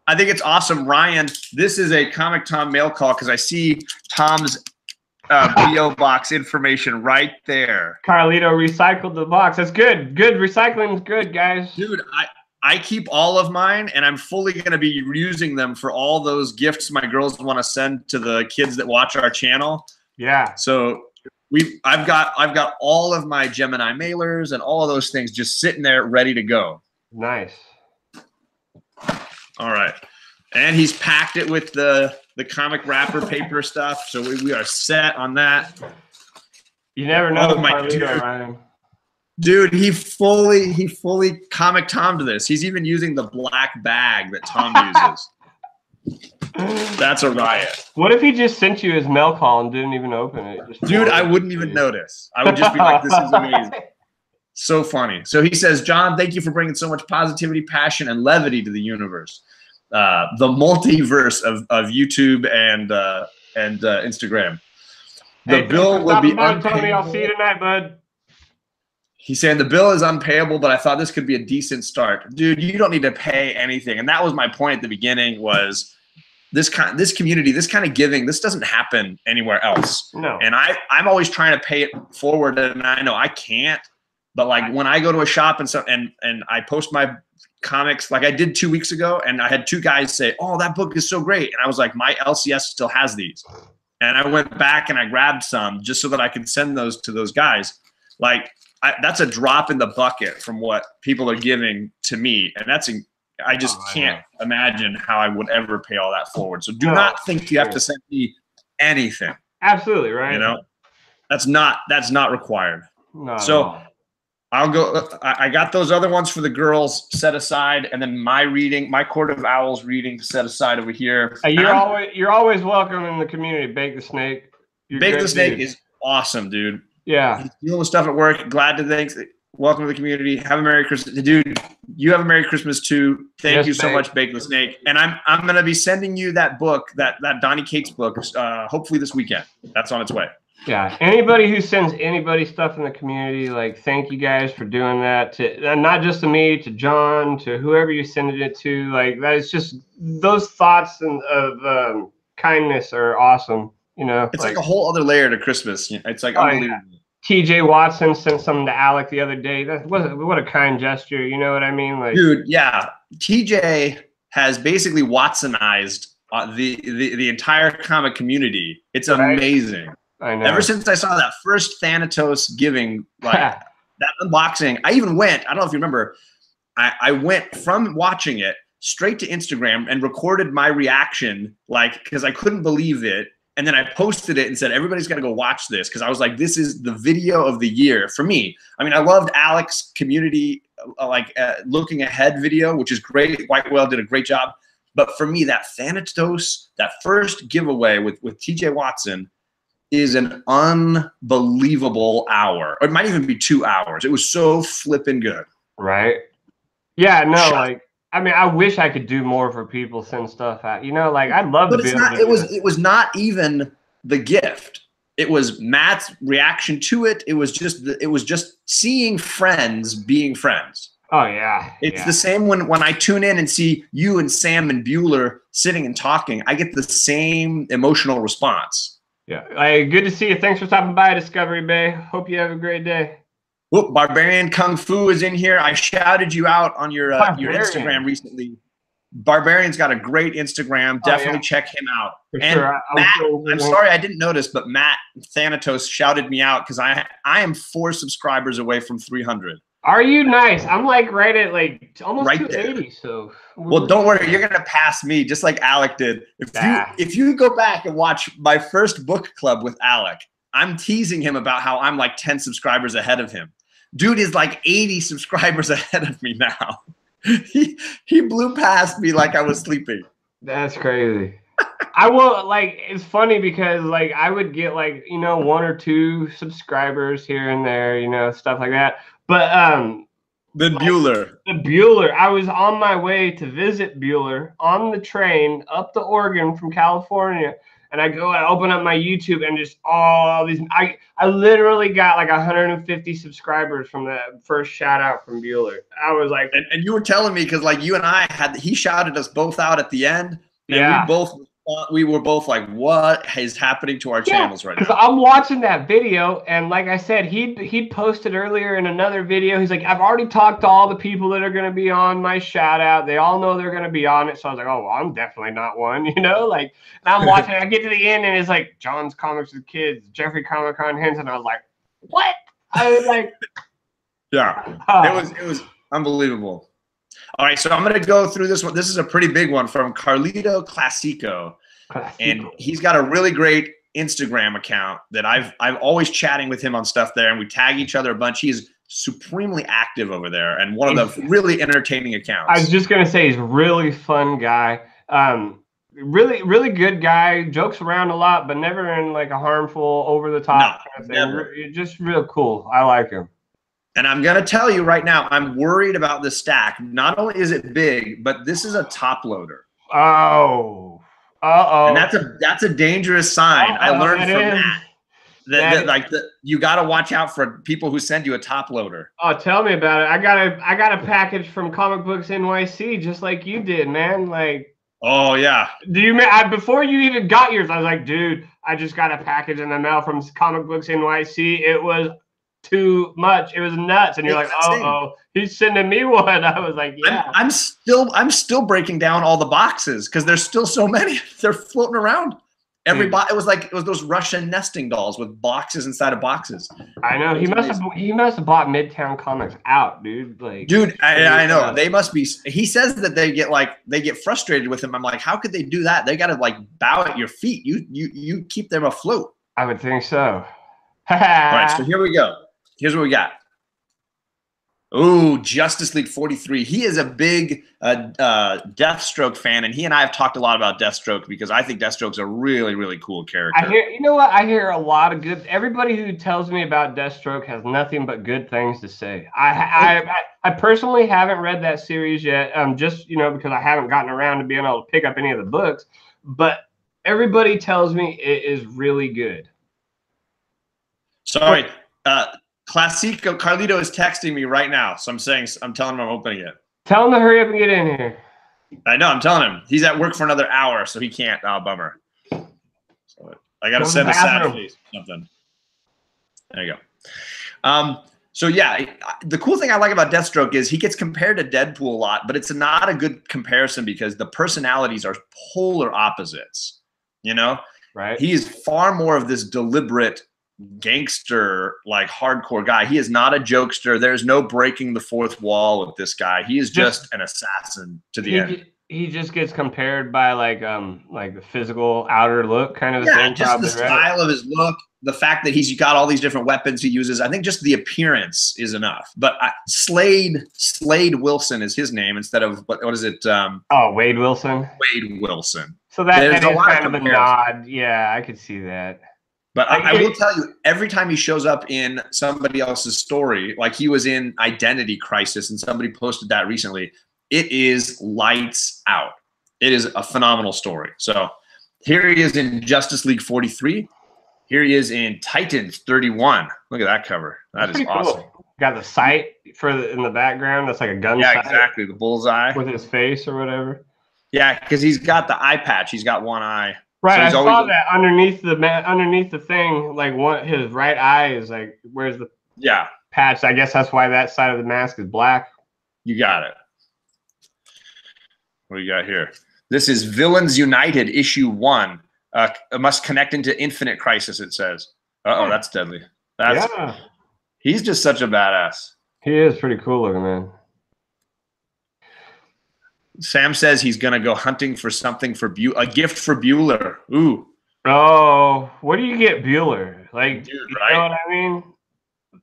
[SPEAKER 1] I think it's awesome. Ryan, this is a Comic Tom mail call because I see Tom's P.O. box information right there.
[SPEAKER 2] Carlito recycled the box. That's good. Good. Recycling is good, guys.
[SPEAKER 1] Dude, I keep all of mine, and I'm fully going to be using them for all those gifts my girls want to send to the kids that watch our channel.
[SPEAKER 2] Yeah.
[SPEAKER 1] So I've got all of my Gemini mailers and all of those things just sitting there ready to go.
[SPEAKER 2] Nice.
[SPEAKER 1] All right. And he's packed it with the comic wrapper paper stuff. So we are set on that.
[SPEAKER 2] You never know, Carlito, Ryan.
[SPEAKER 1] Dude, he fully Comic Tom to this. He's even using the black bag that Tom uses. That's a riot.
[SPEAKER 2] What if he just sent you his mail call and didn't even open it?
[SPEAKER 1] Dude, I wouldn't even notice. I would just be like, this is amazing. So funny. So he says, John, thank you for bringing so much positivity, passion, and levity to the universe. The multiverse of YouTube and Instagram. The bill will be
[SPEAKER 2] unpayable. I'll see you tonight, bud.
[SPEAKER 1] He's saying the bill is unpayable, but I thought this could be a decent start. Dude, you don't need to pay anything. And that was my point at the beginning was this community, this kind of giving, this doesn't happen anywhere else.
[SPEAKER 2] No.
[SPEAKER 1] And I'm always trying to pay it forward, and I know I can't. But like when I go to a shop and I post my comics like I did 2 weeks ago, and I had 2 guys say, oh, that book is so great. And I was like, my LCS still has these. And I went back and I grabbed some just so that I could send those to those guys. Like that's a drop in the bucket from what people are giving to me. And I just can't imagine how I would ever pay all that forward. So do not think you have to send me anything.
[SPEAKER 2] Absolutely, right.
[SPEAKER 1] You know, that's not required.
[SPEAKER 2] No.
[SPEAKER 1] So I'll go. I got those other ones for the girls set aside, and then my Court of Owls reading set aside over here.
[SPEAKER 2] You're always welcome in the community. Bake the Snake.
[SPEAKER 1] Bake the Snake is awesome, dude.
[SPEAKER 2] Yeah.
[SPEAKER 1] He's dealing with stuff at work. Glad to thanks. Welcome to the community. Have a Merry Christmas, dude. You have a Merry Christmas too. Thank you so much, Bake the Snake. And I'm gonna be sending you that book, that Donnie Cates book, hopefully this weekend. That's on its way.
[SPEAKER 2] Yeah, anybody who sends anybody stuff in the community, like, thank you guys for doing that. To not just to me, to John, to whoever you send it to. Like, that is just those thoughts of kindness are awesome. You know,
[SPEAKER 1] it's like a whole other layer to Christmas. It's like unbelievable.
[SPEAKER 2] Yeah. T.J. Watson sent something to Alec the other day. What a kind gesture. You know what I mean? Like,
[SPEAKER 1] dude, yeah. T.J. has basically Watsonized the entire comic community. It's amazing.
[SPEAKER 2] I know.
[SPEAKER 1] Ever since I saw that first Thanatos giving, like that unboxing, I even went, I don't know if you remember, I went from watching it straight to Instagram and recorded my reaction, like, because I couldn't believe it. And then I posted it and said, everybody's got to go watch this. Because I was like, this is the video of the year for me. I mean, I loved Alec's community, looking ahead video, which is great. White Whale did a great job. But for me, that Thanatos, that first giveaway with TJ Watson is an unbelievable hour. Or it might even be 2 hours. It was so flipping good.
[SPEAKER 2] Right. Yeah, no, like, I mean, I wish I could do more for people, send stuff out. You know, like, I'd love to be able to do
[SPEAKER 1] it was not even the gift. It was Matt's reaction to it. It was just seeing friends being friends.
[SPEAKER 2] Oh yeah.
[SPEAKER 1] It's the same when I tune in and see you and Sam and Bueller sitting and talking. I get the same emotional response.
[SPEAKER 2] Yeah. Good to see you. Thanks for stopping by, Discovery Bay. Hope you have a great day.
[SPEAKER 1] Whoop, Barbarian Kung Fu is in here. I shouted you out on your Instagram recently. Barbarian's got a great Instagram. Definitely check him out.
[SPEAKER 2] For
[SPEAKER 1] and
[SPEAKER 2] sure.
[SPEAKER 1] Matt, I'm sorry I didn't notice, but Matt Thanatos shouted me out because I am 4 subscribers away from 300.
[SPEAKER 2] Are you nice? I'm like right at like almost
[SPEAKER 1] right
[SPEAKER 2] 280.
[SPEAKER 1] There.
[SPEAKER 2] So
[SPEAKER 1] well, don't worry, you're gonna pass me just like Alec did. If you go back and watch my first book club with Alec, I'm teasing him about how I'm like 10 subscribers ahead of him. Dude is like 80 subscribers ahead of me now. he blew past me like I was sleeping.
[SPEAKER 2] That's crazy. I will, like, it's funny because like I would get like, you know, 1 or 2 subscribers here and there, you know, stuff like that. But
[SPEAKER 1] then Bueller.
[SPEAKER 2] I was on my way to visit Bueller on the train up to Oregon from California. and I go and open up my YouTube and just all these. I literally got like 150 subscribers from the first shout out from Bueller. I was like,
[SPEAKER 1] and you were telling me because like you and I he shouted us both out at the end, and we were both like, what is happening to our channels right now?
[SPEAKER 2] Because I'm watching that video, and like I said, he posted earlier in another video. He's like, I've already talked to all the people that are going to be on my shout out. They all know they're going to be on it. So I was like, oh, well, I'm definitely not one, you know? Like, and I'm watching. I get to the end, and it's like John's Comics with Kids, Jeffrey Comic Con Henson. I was like, what? I was like,
[SPEAKER 1] yeah, it was unbelievable. All right, so I'm going to go through this one. This is a pretty big one from Carlito Classico. And he's got a really great Instagram account that I've always chatting with him on stuff there, and we tag each other a bunch. He's supremely active over there, and one of the really entertaining accounts.
[SPEAKER 2] I was just going to say he's a really fun guy. Really good guy. Jokes around a lot, but never in like a harmful, over the top kind of thing. Never. Just real cool. I like him.
[SPEAKER 1] And I'm going to tell you right now, I'm worried about the stack. Not only is it big, but this is a top loader.
[SPEAKER 2] Oh. And
[SPEAKER 1] that's a dangerous sign. I learned from that you got to watch out for people who send you a top loader.
[SPEAKER 2] Oh, tell me about it. I got a package from Comic Books NYC just like you did, man. Like,
[SPEAKER 1] oh yeah.
[SPEAKER 2] Before you even got yours, I was like, dude, I just got a package in the mail from Comic Books NYC. It was too much. It was nuts. And you're like, oh, he's sending me one. I was like, yeah.
[SPEAKER 1] I'm still breaking down all the boxes because there's still so many. They're floating around. It was those Russian nesting dolls with boxes inside of boxes.
[SPEAKER 2] I know. He must have bought Midtown Comics out, dude. Like,
[SPEAKER 1] dude, I know. They must be. He says that they get frustrated with him. I'm like, how could they do that? They got to like bow at your feet. You keep them afloat.
[SPEAKER 2] I would think so.
[SPEAKER 1] All right, so here we go. Here's what we got. Ooh, Justice League 43. He is a big Deathstroke fan, and he and I have talked a lot about Deathstroke because I think Deathstroke's a really, really cool character.
[SPEAKER 2] You know what? I hear a lot of good. Everybody who tells me about Deathstroke has nothing but good things to say. I personally haven't read that series yet, just because I haven't gotten around to being able to pick up any of the books. But everybody tells me it is really good.
[SPEAKER 1] Sorry. Classico Carlito is texting me right now, so I'm telling him I'm opening it.
[SPEAKER 2] Tell him to hurry up and get in here.
[SPEAKER 1] I know, I'm telling him. He's at work for another hour, so he can't. Oh, bummer. So I gotta send a sad face or something. There you go. So yeah, the cool thing I like about Deathstroke is he gets compared to Deadpool a lot, but it's not a good comparison because the personalities are polar opposites.
[SPEAKER 2] Right?
[SPEAKER 1] He is far more of this deliberate gangster, like hardcore guy. He is not a jokester. There's no breaking the fourth wall with this guy. He is just an assassin to the end.
[SPEAKER 2] He just gets compared by like the physical outer look kind of thing.
[SPEAKER 1] Just the style of his look, the fact that he's got all these different weapons he uses. I think just the appearance is enough. But Slade Wilson is his name instead of what is it?
[SPEAKER 2] Wade Wilson.
[SPEAKER 1] Wade Wilson.
[SPEAKER 2] So that is kind of a nod. Yeah, I could see that.
[SPEAKER 1] But I will tell you, every time he shows up in somebody else's story, like he was in Identity Crisis, and somebody posted that recently, it is lights out. It is a phenomenal story. So here he is in Justice League 43. Here he is in Titans 31. Look at that cover. That is awesome.
[SPEAKER 2] Cool. Got the sight in the background. That's like a gun sight.
[SPEAKER 1] Yeah, exactly. The bullseye.
[SPEAKER 2] With his face or whatever.
[SPEAKER 1] Yeah, because he's got the eye patch. He's got one eye.
[SPEAKER 2] Right, so I saw that underneath the thing, like his right eye is like, where's the patch? I guess that's why that side of the mask is black.
[SPEAKER 1] You got it. What do you got here? This is Villains United issue 1. Must connect into Infinite Crisis. It says. That's deadly. He's just such a badass.
[SPEAKER 2] He is pretty cool looking, man.
[SPEAKER 1] Sam says he's going to go hunting for something for a gift for Bueller. Ooh.
[SPEAKER 2] Oh, what do you get Bueller? Like,
[SPEAKER 1] dude,
[SPEAKER 2] you know what I mean?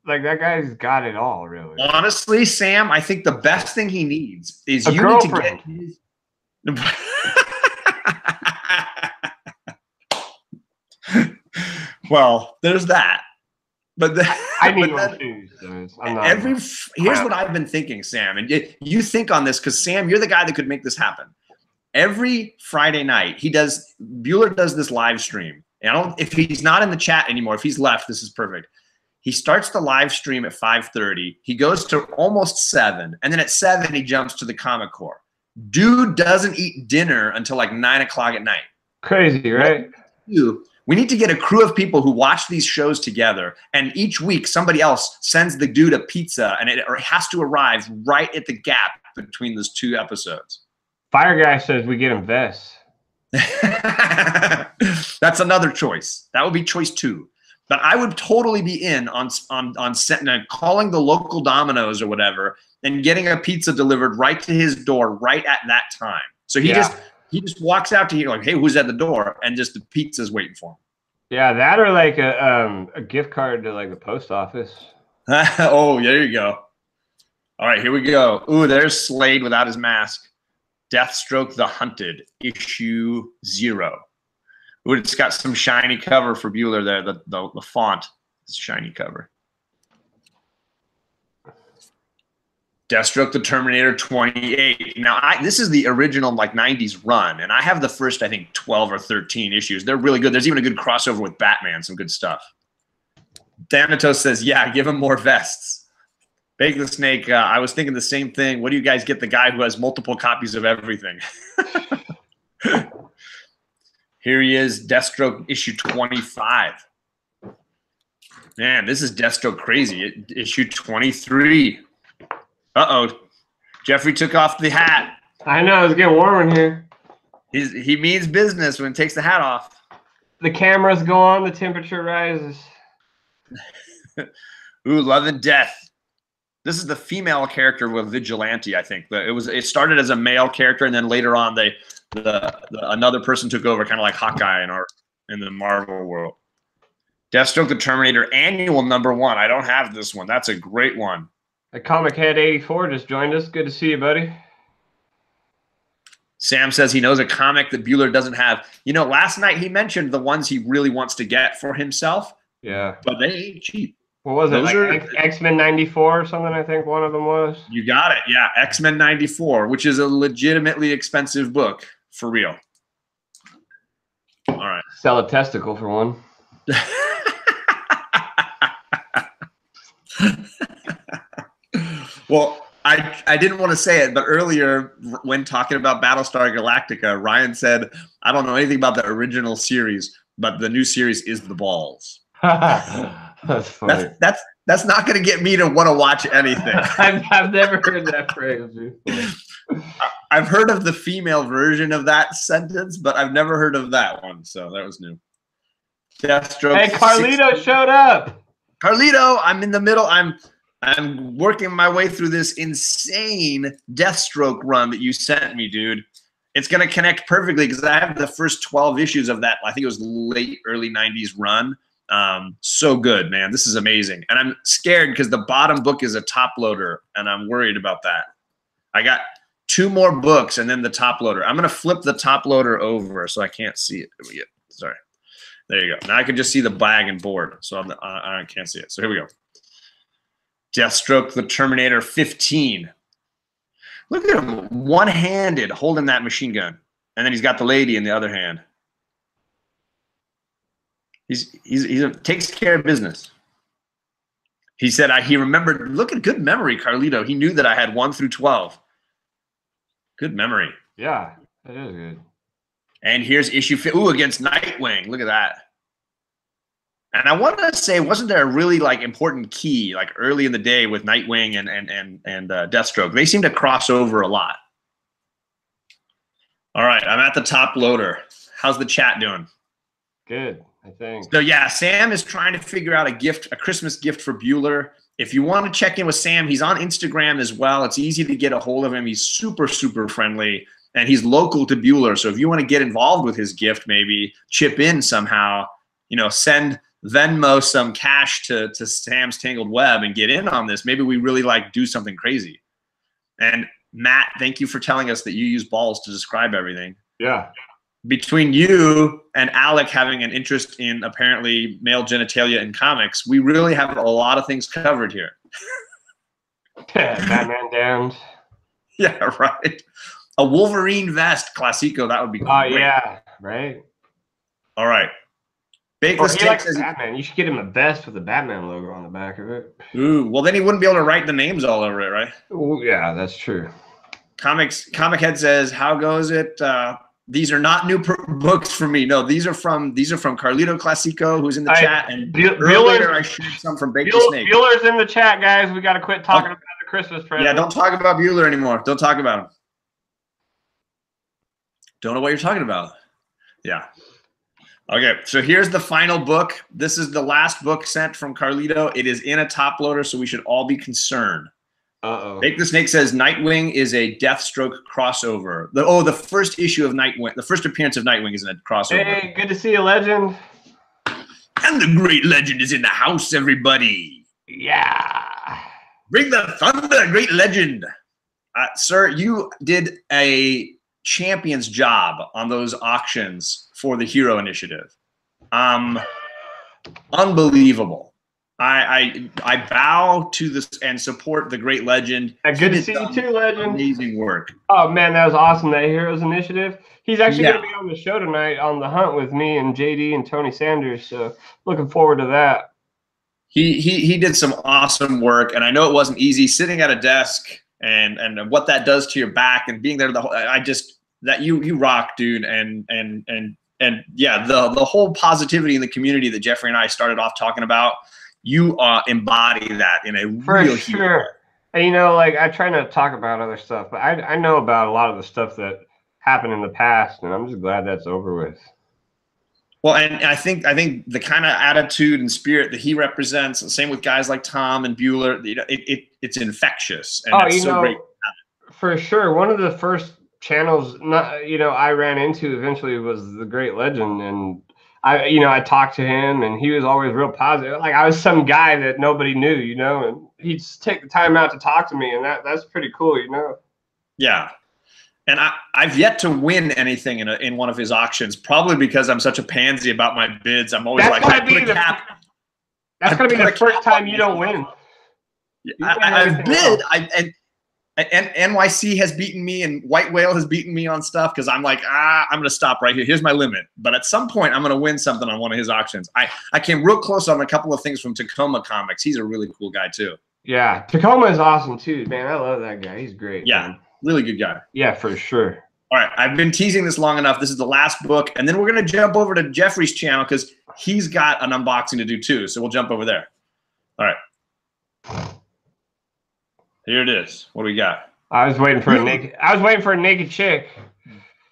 [SPEAKER 2] Like, that guy's got it all, really.
[SPEAKER 1] Honestly, Sam, I think the best thing he needs is
[SPEAKER 2] a girlfriend.
[SPEAKER 1] Need to get his... Well, there's that. But
[SPEAKER 2] I need one too.
[SPEAKER 1] Here's what I've been thinking, Sam, and you think on this because Sam, you're the guy that could make this happen. every Friday night, Bueller does this live stream. And if he's not in the chat anymore, if he's left, this is perfect. He starts the live stream at 5:30. He goes to almost 7. And then at 7, he jumps to the Comic Core. Dude doesn't eat dinner until like 9 o'clock at night.
[SPEAKER 2] Crazy, right?
[SPEAKER 1] We need to get a crew of people who watch these shows together. And each week, somebody else sends the dude a pizza. And it has to arrive right at the gap between those 2 episodes.
[SPEAKER 2] Fire Guy says we get him vests.
[SPEAKER 1] That's another choice. That would be choice 2. But I would totally be in on calling the local Domino's or whatever and getting a pizza delivered right to his door right at that time. So he just walks out to you like, hey, who's at the door? And just the pizza's waiting for him.
[SPEAKER 2] Yeah, that or like a gift card to like the post office.
[SPEAKER 1] Oh, there you go. All right, here we go. Ooh, there's Slade without his mask. Deathstroke the Hunted, issue 0. Ooh, it's got some shiny cover for Bueller there. The font is shiny cover. Deathstroke the Terminator 28. Now, this is the original like 90s run, and I have the first, I think, 12 or 13 issues. They're really good. There's even a good crossover with Batman, some good stuff. Thanatos says, yeah, give him more vests. Bake the Snake, I was thinking the same thing. What do you guys get the guy who has multiple copies of everything? Here he is, Deathstroke issue 25. Man, this is Deathstroke crazy. Issue 23. Uh-oh. Jeffrey took off the hat.
[SPEAKER 2] I know, it's getting warm in here.
[SPEAKER 1] He means business when he takes the hat off.
[SPEAKER 2] The cameras go on, the temperature rises.
[SPEAKER 1] Ooh, Love and Death. This is the female character with Vigilante, I think. It started as a male character, and then later on another person took over, kind of like Hawkeye in the Marvel world. Deathstroke the Terminator annual #1. I don't have this one. That's a great one.
[SPEAKER 2] A Comic Head 84 just joined us. Good to see you, buddy.
[SPEAKER 1] Sam says he knows a comic that Bueller doesn't have. You know, last night he mentioned the ones he really wants to get for himself.
[SPEAKER 2] Yeah.
[SPEAKER 1] But they ain't cheap.
[SPEAKER 2] What was it? Like X-Men 94 or something, I think one of them was.
[SPEAKER 1] You got it. Yeah, X-Men 94, which is a legitimately expensive book, for real. All right.
[SPEAKER 2] Sell a testicle for one.
[SPEAKER 1] Well, I didn't want to say it, but earlier when talking about Battlestar Galactica, Ryan said, I don't know anything about the original series, but the new series is the balls.
[SPEAKER 2] That's funny.
[SPEAKER 1] That's not going to get me to want to watch anything.
[SPEAKER 2] I've never heard that phrase before.
[SPEAKER 1] I've heard of the female version of that sentence, but I've never heard of that one, so that was new. Deathstroke.
[SPEAKER 2] Hey, Carlito showed up.
[SPEAKER 1] Carlito, I'm in the middle. I'm working my way through this insane Deathstroke run that you sent me, dude. It's going to connect perfectly because I have the first 12 issues of that. I think it was late, early 90s run. So good, man. This is amazing. And I'm scared because the bottom book is a top loader, and I'm worried about that. I got 2 more books and then the top loader. I'm going to flip the top loader over so I can't see it. Sorry. There you go. Now I can just see the bag and board, so I can't see it. So here we go. Deathstroke the Terminator 15. Look at him, one-handed, holding that machine gun. And then he's got the lady in the other hand. He takes care of business. He said he remembered. Look at good memory, Carlito. He knew that I had 1 through 12. Good memory.
[SPEAKER 2] Yeah, that is good. And
[SPEAKER 1] here's issue 5. Ooh, against Nightwing. Look at that. And I want to say, wasn't there a really like important key like early in the day with Nightwing and Deathstroke? They seem to cross over a lot. All right, I'm at the top loader. How's the chat doing?
[SPEAKER 2] Good, I think.
[SPEAKER 1] So yeah, Sam is trying to figure out a Christmas gift for Bueller. If you want to check in with Sam, he's on Instagram as well. It's easy to get a hold of him. He's super, super friendly, and he's local to Bueller. So if you want to get involved with his gift, maybe chip in somehow, send Venmo some cash to Sam's Tangled Web and get in on this. Maybe we really do something crazy. And Matt, thank you for telling us that you use balls to describe everything.
[SPEAKER 2] Yeah.
[SPEAKER 1] Between you and Alec having an interest in apparently male genitalia in comics, we really have a lot of things covered here.
[SPEAKER 2] Batman Damned.
[SPEAKER 1] Yeah, right. A Wolverine vest, Classico. That would be great.
[SPEAKER 2] Oh yeah, right.
[SPEAKER 1] All right.
[SPEAKER 2] Or he likes Batman. You should get him a vest with the Batman logo on the back of it.
[SPEAKER 1] Ooh, well then he wouldn't be able to write the names all over it, right?
[SPEAKER 2] Ooh, yeah, that's true.
[SPEAKER 1] Comic Head says, "How goes it? These are not new books for me. No, these are from Carlito Classico, who's in the chat, and earlier I shared some from Bake the Snake.
[SPEAKER 2] Bueller's in the chat, guys. We got to quit talking about the Christmas present.
[SPEAKER 1] Yeah, don't talk about Bueller anymore. Don't talk about him. Don't know what you're talking about. Yeah. Okay, so here's the final book. This is the last book sent from Carlito. It is in a top loader, so we should all be concerned.
[SPEAKER 2] Uh-oh.
[SPEAKER 1] Bake the Snake says Nightwing is a Deathstroke crossover. The first issue of Nightwing, the first appearance of Nightwing is in a crossover.
[SPEAKER 2] Hey, good to see you, Legend.
[SPEAKER 1] And the Great Legend is in the house, everybody.
[SPEAKER 2] Yeah.
[SPEAKER 1] Bring the thunder, Great Legend. Sir, you did a champion's job on those auctions for the Hero Initiative. Unbelievable. I bow to this and support the Great Legend.
[SPEAKER 2] Good to see you too, Legend.
[SPEAKER 1] Amazing work.
[SPEAKER 2] Oh man, that was awesome. That Heroes Initiative. He's actually going to be on the show tonight on The Hunt with me and JD and Tony Sanders. So looking forward to that.
[SPEAKER 1] He did some awesome work, and I know it wasn't easy sitting at a desk and what that does to your back and being there the whole. You rock, dude, and yeah, the whole positivity in the community that Jeffrey and I started off talking about. You embody that in a real
[SPEAKER 2] sure. And you know, like I try not to talk about other stuff, but I know about a lot of the stuff that happened in the past, and I'm just glad that's over with.
[SPEAKER 1] Well, and I think the kind of attitude and spirit that he represents, same with guys like Tom and Bueller, you know, it's infectious, and it's so great.
[SPEAKER 2] For sure, one of the first channels I ran into eventually was the Great Legend, and I talked to him, and he was always real positive. Like I was some guy that nobody knew, and he'd just take the time out to talk to me, and that's pretty cool,
[SPEAKER 1] Yeah, and I've yet to win anything in one of his auctions, probably because I'm such a pansy about my bids. I'm always
[SPEAKER 2] that's
[SPEAKER 1] like,
[SPEAKER 2] that's gonna be the first time you don't win.
[SPEAKER 1] I've bid, and NYC has beaten me, and White Whale has beaten me on stuff because I'm like, I'm going to stop right here. Here's my limit. But at some point, I'm going to win something on one of his auctions. I came real close on a couple of things from Tacoma Comics. He's a really cool guy, too.
[SPEAKER 2] Yeah, Tacoma is awesome, too, man. I love that guy. He's great.
[SPEAKER 1] Yeah,
[SPEAKER 2] man.
[SPEAKER 1] Really good guy.
[SPEAKER 2] Yeah, for sure.
[SPEAKER 1] All right, I've been teasing this long enough. This is the last book, and then we're going to jump over to Jeffrey's channel because he's got an unboxing to do, too. So we'll jump over there. All right. Here it is. What do we got?
[SPEAKER 2] I was waiting for a naked chick.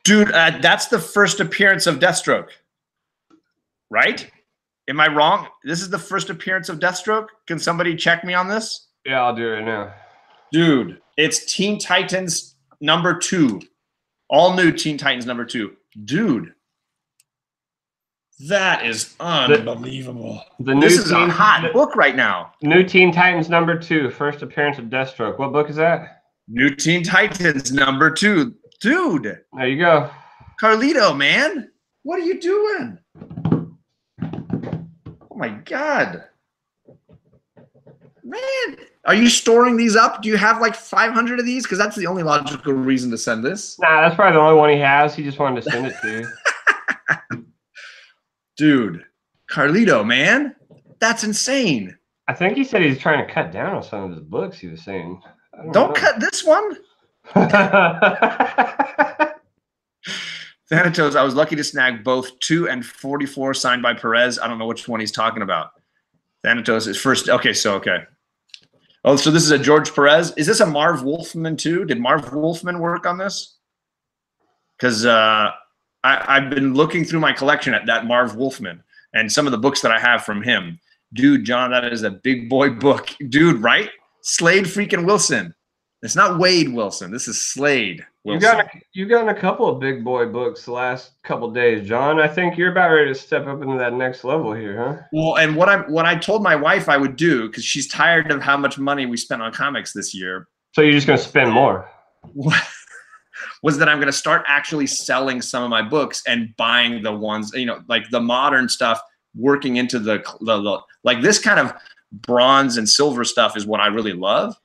[SPEAKER 1] Dude, that's the first appearance of Deathstroke. Right? Am I wrong? This is the first appearance of Deathstroke? Can somebody check me on this?
[SPEAKER 2] Yeah, I'll do it now.
[SPEAKER 1] Dude, it's Teen Titans #2. All new Teen Titans #2. Dude. That is unbelievable. This is a hot book right now.
[SPEAKER 2] New Teen Titans #2, first appearance of Deathstroke. What book is that?
[SPEAKER 1] New Teen Titans #2. Dude.
[SPEAKER 2] There you go.
[SPEAKER 1] Carlito, man. What are you doing? Oh, my God. Man. Are you storing these up? Do you have like 500 of these? Because that's the only logical reason to send this.
[SPEAKER 2] Nah, that's probably the only one he has. He just wanted to send it to you.
[SPEAKER 1] Dude. Carlito, man. That's insane.
[SPEAKER 2] I think he said he's trying to cut down on some of his books, he was saying.
[SPEAKER 1] Don't cut this one. Thanatos, I was lucky to snag both 2 and 44 signed by Perez. I don't know which one he's talking about. Thanatos is first. Okay, okay. Oh, so this is a George Perez. Is this a Marv Wolfman too? Did Marv Wolfman work on this? Because I've been looking through my collection at that Marv Wolfman and some of the books that I have from him. Dude, John, that is a big boy book. Dude, right? Slade freaking Wilson. It's not Wade Wilson. This is Slade Wilson.
[SPEAKER 2] You've gotten a couple of big boy books the last couple of days, John. I think you're about ready to step up into that next level here, huh?
[SPEAKER 1] Well, and what I told my wife I would do, because she's tired of how much money we spent on comics this year.
[SPEAKER 2] So you're just going to spend more?
[SPEAKER 1] Was that I'm going to start actually selling some of my books and buying the ones, like the modern stuff, working into the like this kind of bronze and silver stuff is what I really love.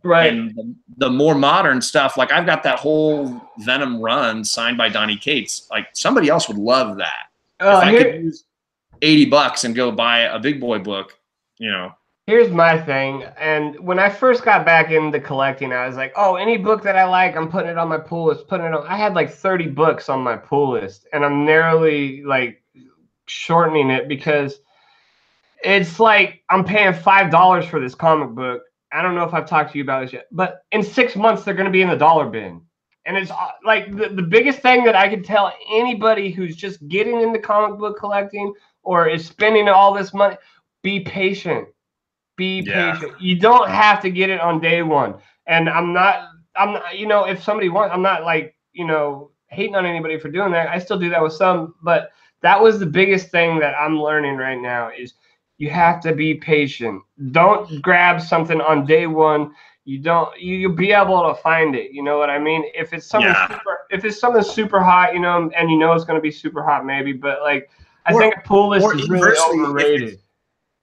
[SPEAKER 2] Right.
[SPEAKER 1] And the more modern stuff, like I've got that whole Venom run signed by Donny Cates. Like somebody else would love that. If I could use $80 and go buy a big boy book, you know.
[SPEAKER 2] Here's my thing. And when I first got back into collecting, I was like, oh, any book that I like, I'm putting it on my pull list, putting it on. I had like 30 books on my pull list, and I'm narrowly like shortening it because it's like I'm paying $5 for this comic book. I don't know if I've talked to you about this yet, but in 6 months, they're going to be in the dollar bin. And it's like the biggest thing that I could tell anybody who's just getting into comic book collecting or is spending all this money, be patient. Be patient. You don't have to get it on day one. And I'm not, you know, if somebody wants, I'm not like, you know, hating on anybody for doing that. I still do that with some, but that was the biggest thing that I'm learning right now is you have to be patient. Don't grab something on day one. You'll be able to find it. You know what I mean? If it's something if it's something super hot, you know, and you know it's going to be super hot maybe, but like I think a pull list is really overrated.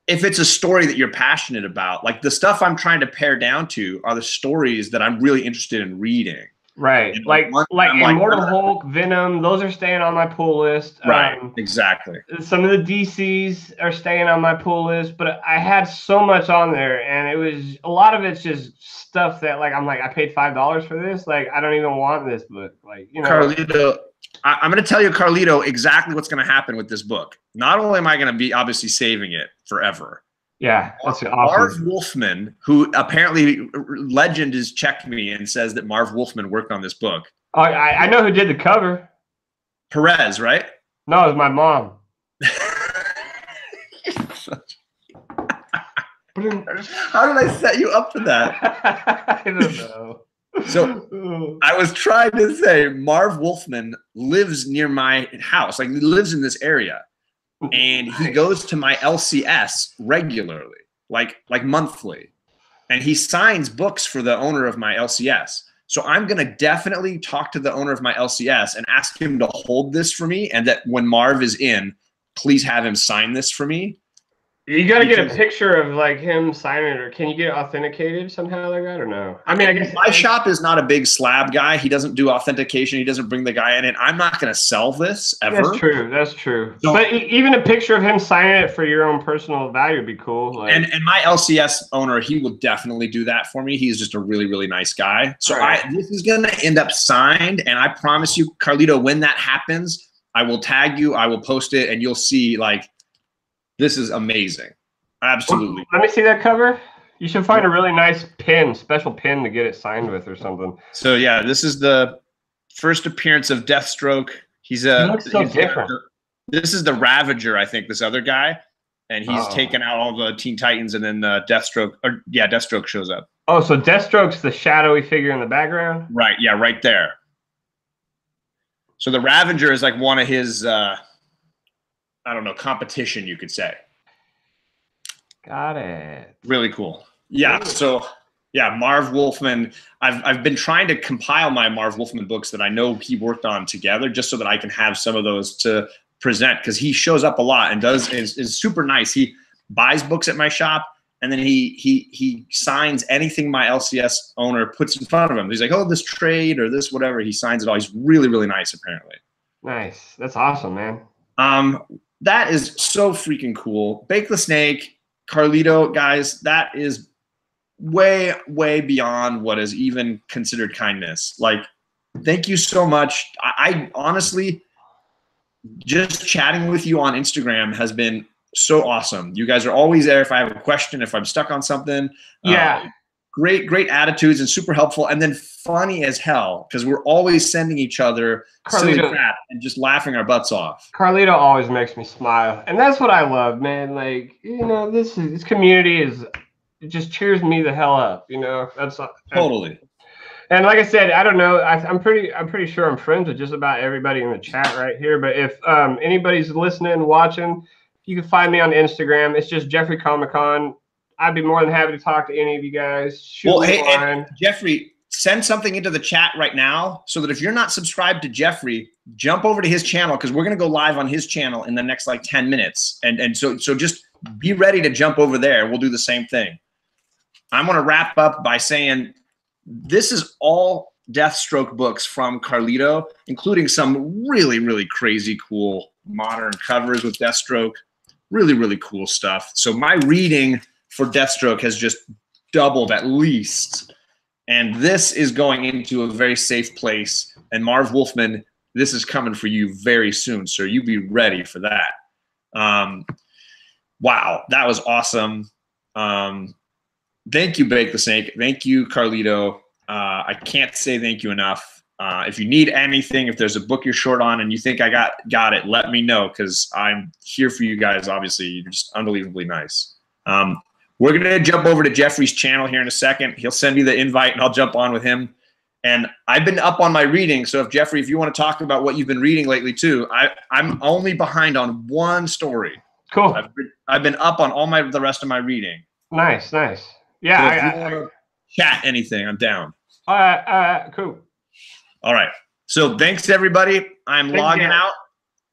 [SPEAKER 1] If it's a story that you're passionate about, like the stuff I'm trying to pare down to are the stories that I'm really interested in reading.
[SPEAKER 2] Right. You know, like Immortal Hulk, Venom, those are staying on my pull list.
[SPEAKER 1] Right. Exactly.
[SPEAKER 2] Some of the DCs are staying on my pull list, but I had so much on there, and it was a lot of it's just stuff that like I'm like I paid $5 for this. Like I don't even want this book. Like, you know,
[SPEAKER 1] Carlito, I'm going to tell you, Carlito, exactly what's going to happen with this book. Not only am I going to be obviously saving it forever.
[SPEAKER 2] Yeah, that's awesome.
[SPEAKER 1] Marv Wolfman, who apparently Legend has checked me and says that Marv Wolfman worked on this book.
[SPEAKER 2] Oh, I know who did the cover.
[SPEAKER 1] Perez, right?
[SPEAKER 2] No, it was my mom.
[SPEAKER 1] How did I set you up for that?
[SPEAKER 2] I don't know.
[SPEAKER 1] So I was trying to say Marv Wolfman lives near my house, like he lives in this area, and he goes to my LCS regularly, like monthly, and he signs books for the owner of my LCS. So I'm going to definitely talk to the owner of my LCS and ask him to hold this for me, and that when Marv is in, please have him sign this for me.
[SPEAKER 2] You got to get a picture of like him signing it, or can you get it authenticated somehow like that, or no? I mean, I guess
[SPEAKER 1] my shop is not a big slab guy. He doesn't do authentication. He doesn't bring the guy in, and I'm not going to sell this ever.
[SPEAKER 2] That's true. That's true. So, but even a picture of him signing it for your own personal value would be cool. Like,
[SPEAKER 1] and my LCS owner, he will definitely do that for me. He's just a really, really nice guy. So this is going to end up signed, and I promise you, Carlito, when that happens, I will tag you. I will post it, and you'll see like. This is amazing. Absolutely.
[SPEAKER 2] Let me see that cover. You should find a really nice pin, special pin to get it signed with or something.
[SPEAKER 1] So yeah, this is the first appearance of Deathstroke. He looks so different. This is the Ravager, I think, this other guy. And he's taken out all the Teen Titans, and then Deathstroke, Deathstroke shows up.
[SPEAKER 2] Oh, so Deathstroke's the shadowy figure in the background?
[SPEAKER 1] Right, yeah, right there. So the Ravager is like one of his I don't know, competition, you could say.
[SPEAKER 2] Got it.
[SPEAKER 1] Really cool. Yeah. So yeah, Marv Wolfman. I've been trying to compile my Marv Wolfman books that I know he worked on together, just so that I can have some of those to present, because he shows up a lot and is super nice. He buys books at my shop, and then he signs anything my LCS owner puts in front of him. He's like, oh, this trade or this whatever. He signs it all. He's really, really nice, apparently.
[SPEAKER 2] Nice. That's awesome, man.
[SPEAKER 1] That is so freaking cool. Bake the Snake, Carlito, guys, that is way, way beyond what is even considered kindness. Like, thank you so much. I honestly, just chatting with you on Instagram has been so awesome. You guys are always there if I have a question, if I'm stuck on something.
[SPEAKER 2] Yeah.
[SPEAKER 1] Great attitudes and super helpful, and then funny as hell, because we're always sending each other silly crap and just laughing our butts off.
[SPEAKER 2] Carlito always makes me smile, and that's what I love, man. Like, you know, this community it just cheers me the hell up. You know, that's
[SPEAKER 1] totally.
[SPEAKER 2] And like I said, I don't know. I'm pretty sure I'm friends with just about everybody in the chat right here. But if anybody's listening, watching, you can find me on Instagram. It's just Jeffrey Comic Con. I'd be more than happy to talk to any of you guys.
[SPEAKER 1] Hey, Jeffrey, send something into the chat right now, so that if you're not subscribed to Jeffrey, jump over to his channel, because we're going to go live on his channel in the next like 10 minutes. And so just be ready to jump over there. We'll do the same thing. I'm going to wrap up by saying this is all Deathstroke books from Carlito, including some really, really crazy cool modern covers with Deathstroke. Really, really cool stuff. So my reading for Deathstroke has just doubled at least. And this is going into a very safe place. And Marv Wolfman, this is coming for you very soon, sir. You be ready for that. Wow, that was awesome. Thank you, Bake the Snake. Thank you, Carlito. I can't say thank you enough. If you need anything, if there's a book you're short on and you think I got it, let me know, because I'm here for you guys. Obviously, you're just unbelievably nice. We're going to jump over to Jeffrey's channel here in a second. He'll send me the invite, and I'll jump on with him. And I've been up on my reading, so if Jeffrey, if you want to talk about what you've been reading lately too, I'm only behind on one story.
[SPEAKER 2] Cool.
[SPEAKER 1] I've been up on all the rest of my reading.
[SPEAKER 2] Nice, nice. Yeah.
[SPEAKER 1] So if you want to chat anything, I'm down.
[SPEAKER 2] Cool.
[SPEAKER 1] All right. So thanks, everybody. I'm logging out,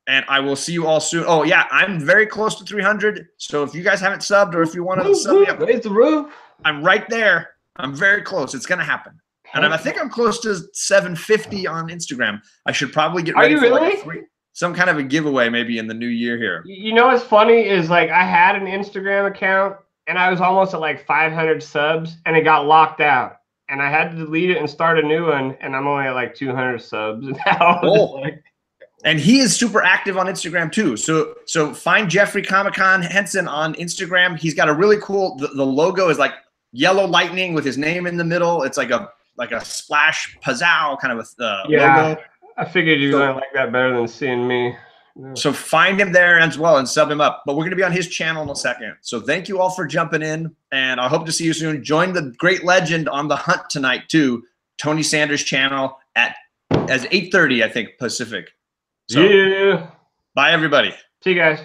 [SPEAKER 1] and I will see you all soon. Oh, yeah, I'm very close to 300. So if you guys haven't subbed, or if you want to sub me up,
[SPEAKER 2] raise the roof.
[SPEAKER 1] I'm right there. I'm very close. It's going to happen. And I think I'm close to 750 on Instagram. I should probably get ready for like some kind of a giveaway maybe in the new year here.
[SPEAKER 2] You know what's funny is, like, I had an Instagram account, and I was almost at like 500 subs, and it got locked out. And I had to delete it and start a new one, and I'm only at like 200 subs now.
[SPEAKER 1] Oh. And he is super active on Instagram too. So find Jeffrey Comic-Con Henson on Instagram. He's got a really cool, the logo is like yellow lightning with his name in the middle. It's like a splash pazzow kind of a logo.
[SPEAKER 2] I figured you might like that better than seeing me.
[SPEAKER 1] So find him there as well and sub him up. But we're going to be on his channel in a second. So thank you all for jumping in, and I hope to see you soon. Join the great legend on the hunt tonight too. Tony Sanders' channel as 8:30, I think, Pacific. So,
[SPEAKER 2] yeah.
[SPEAKER 1] Bye, everybody.
[SPEAKER 2] See you guys.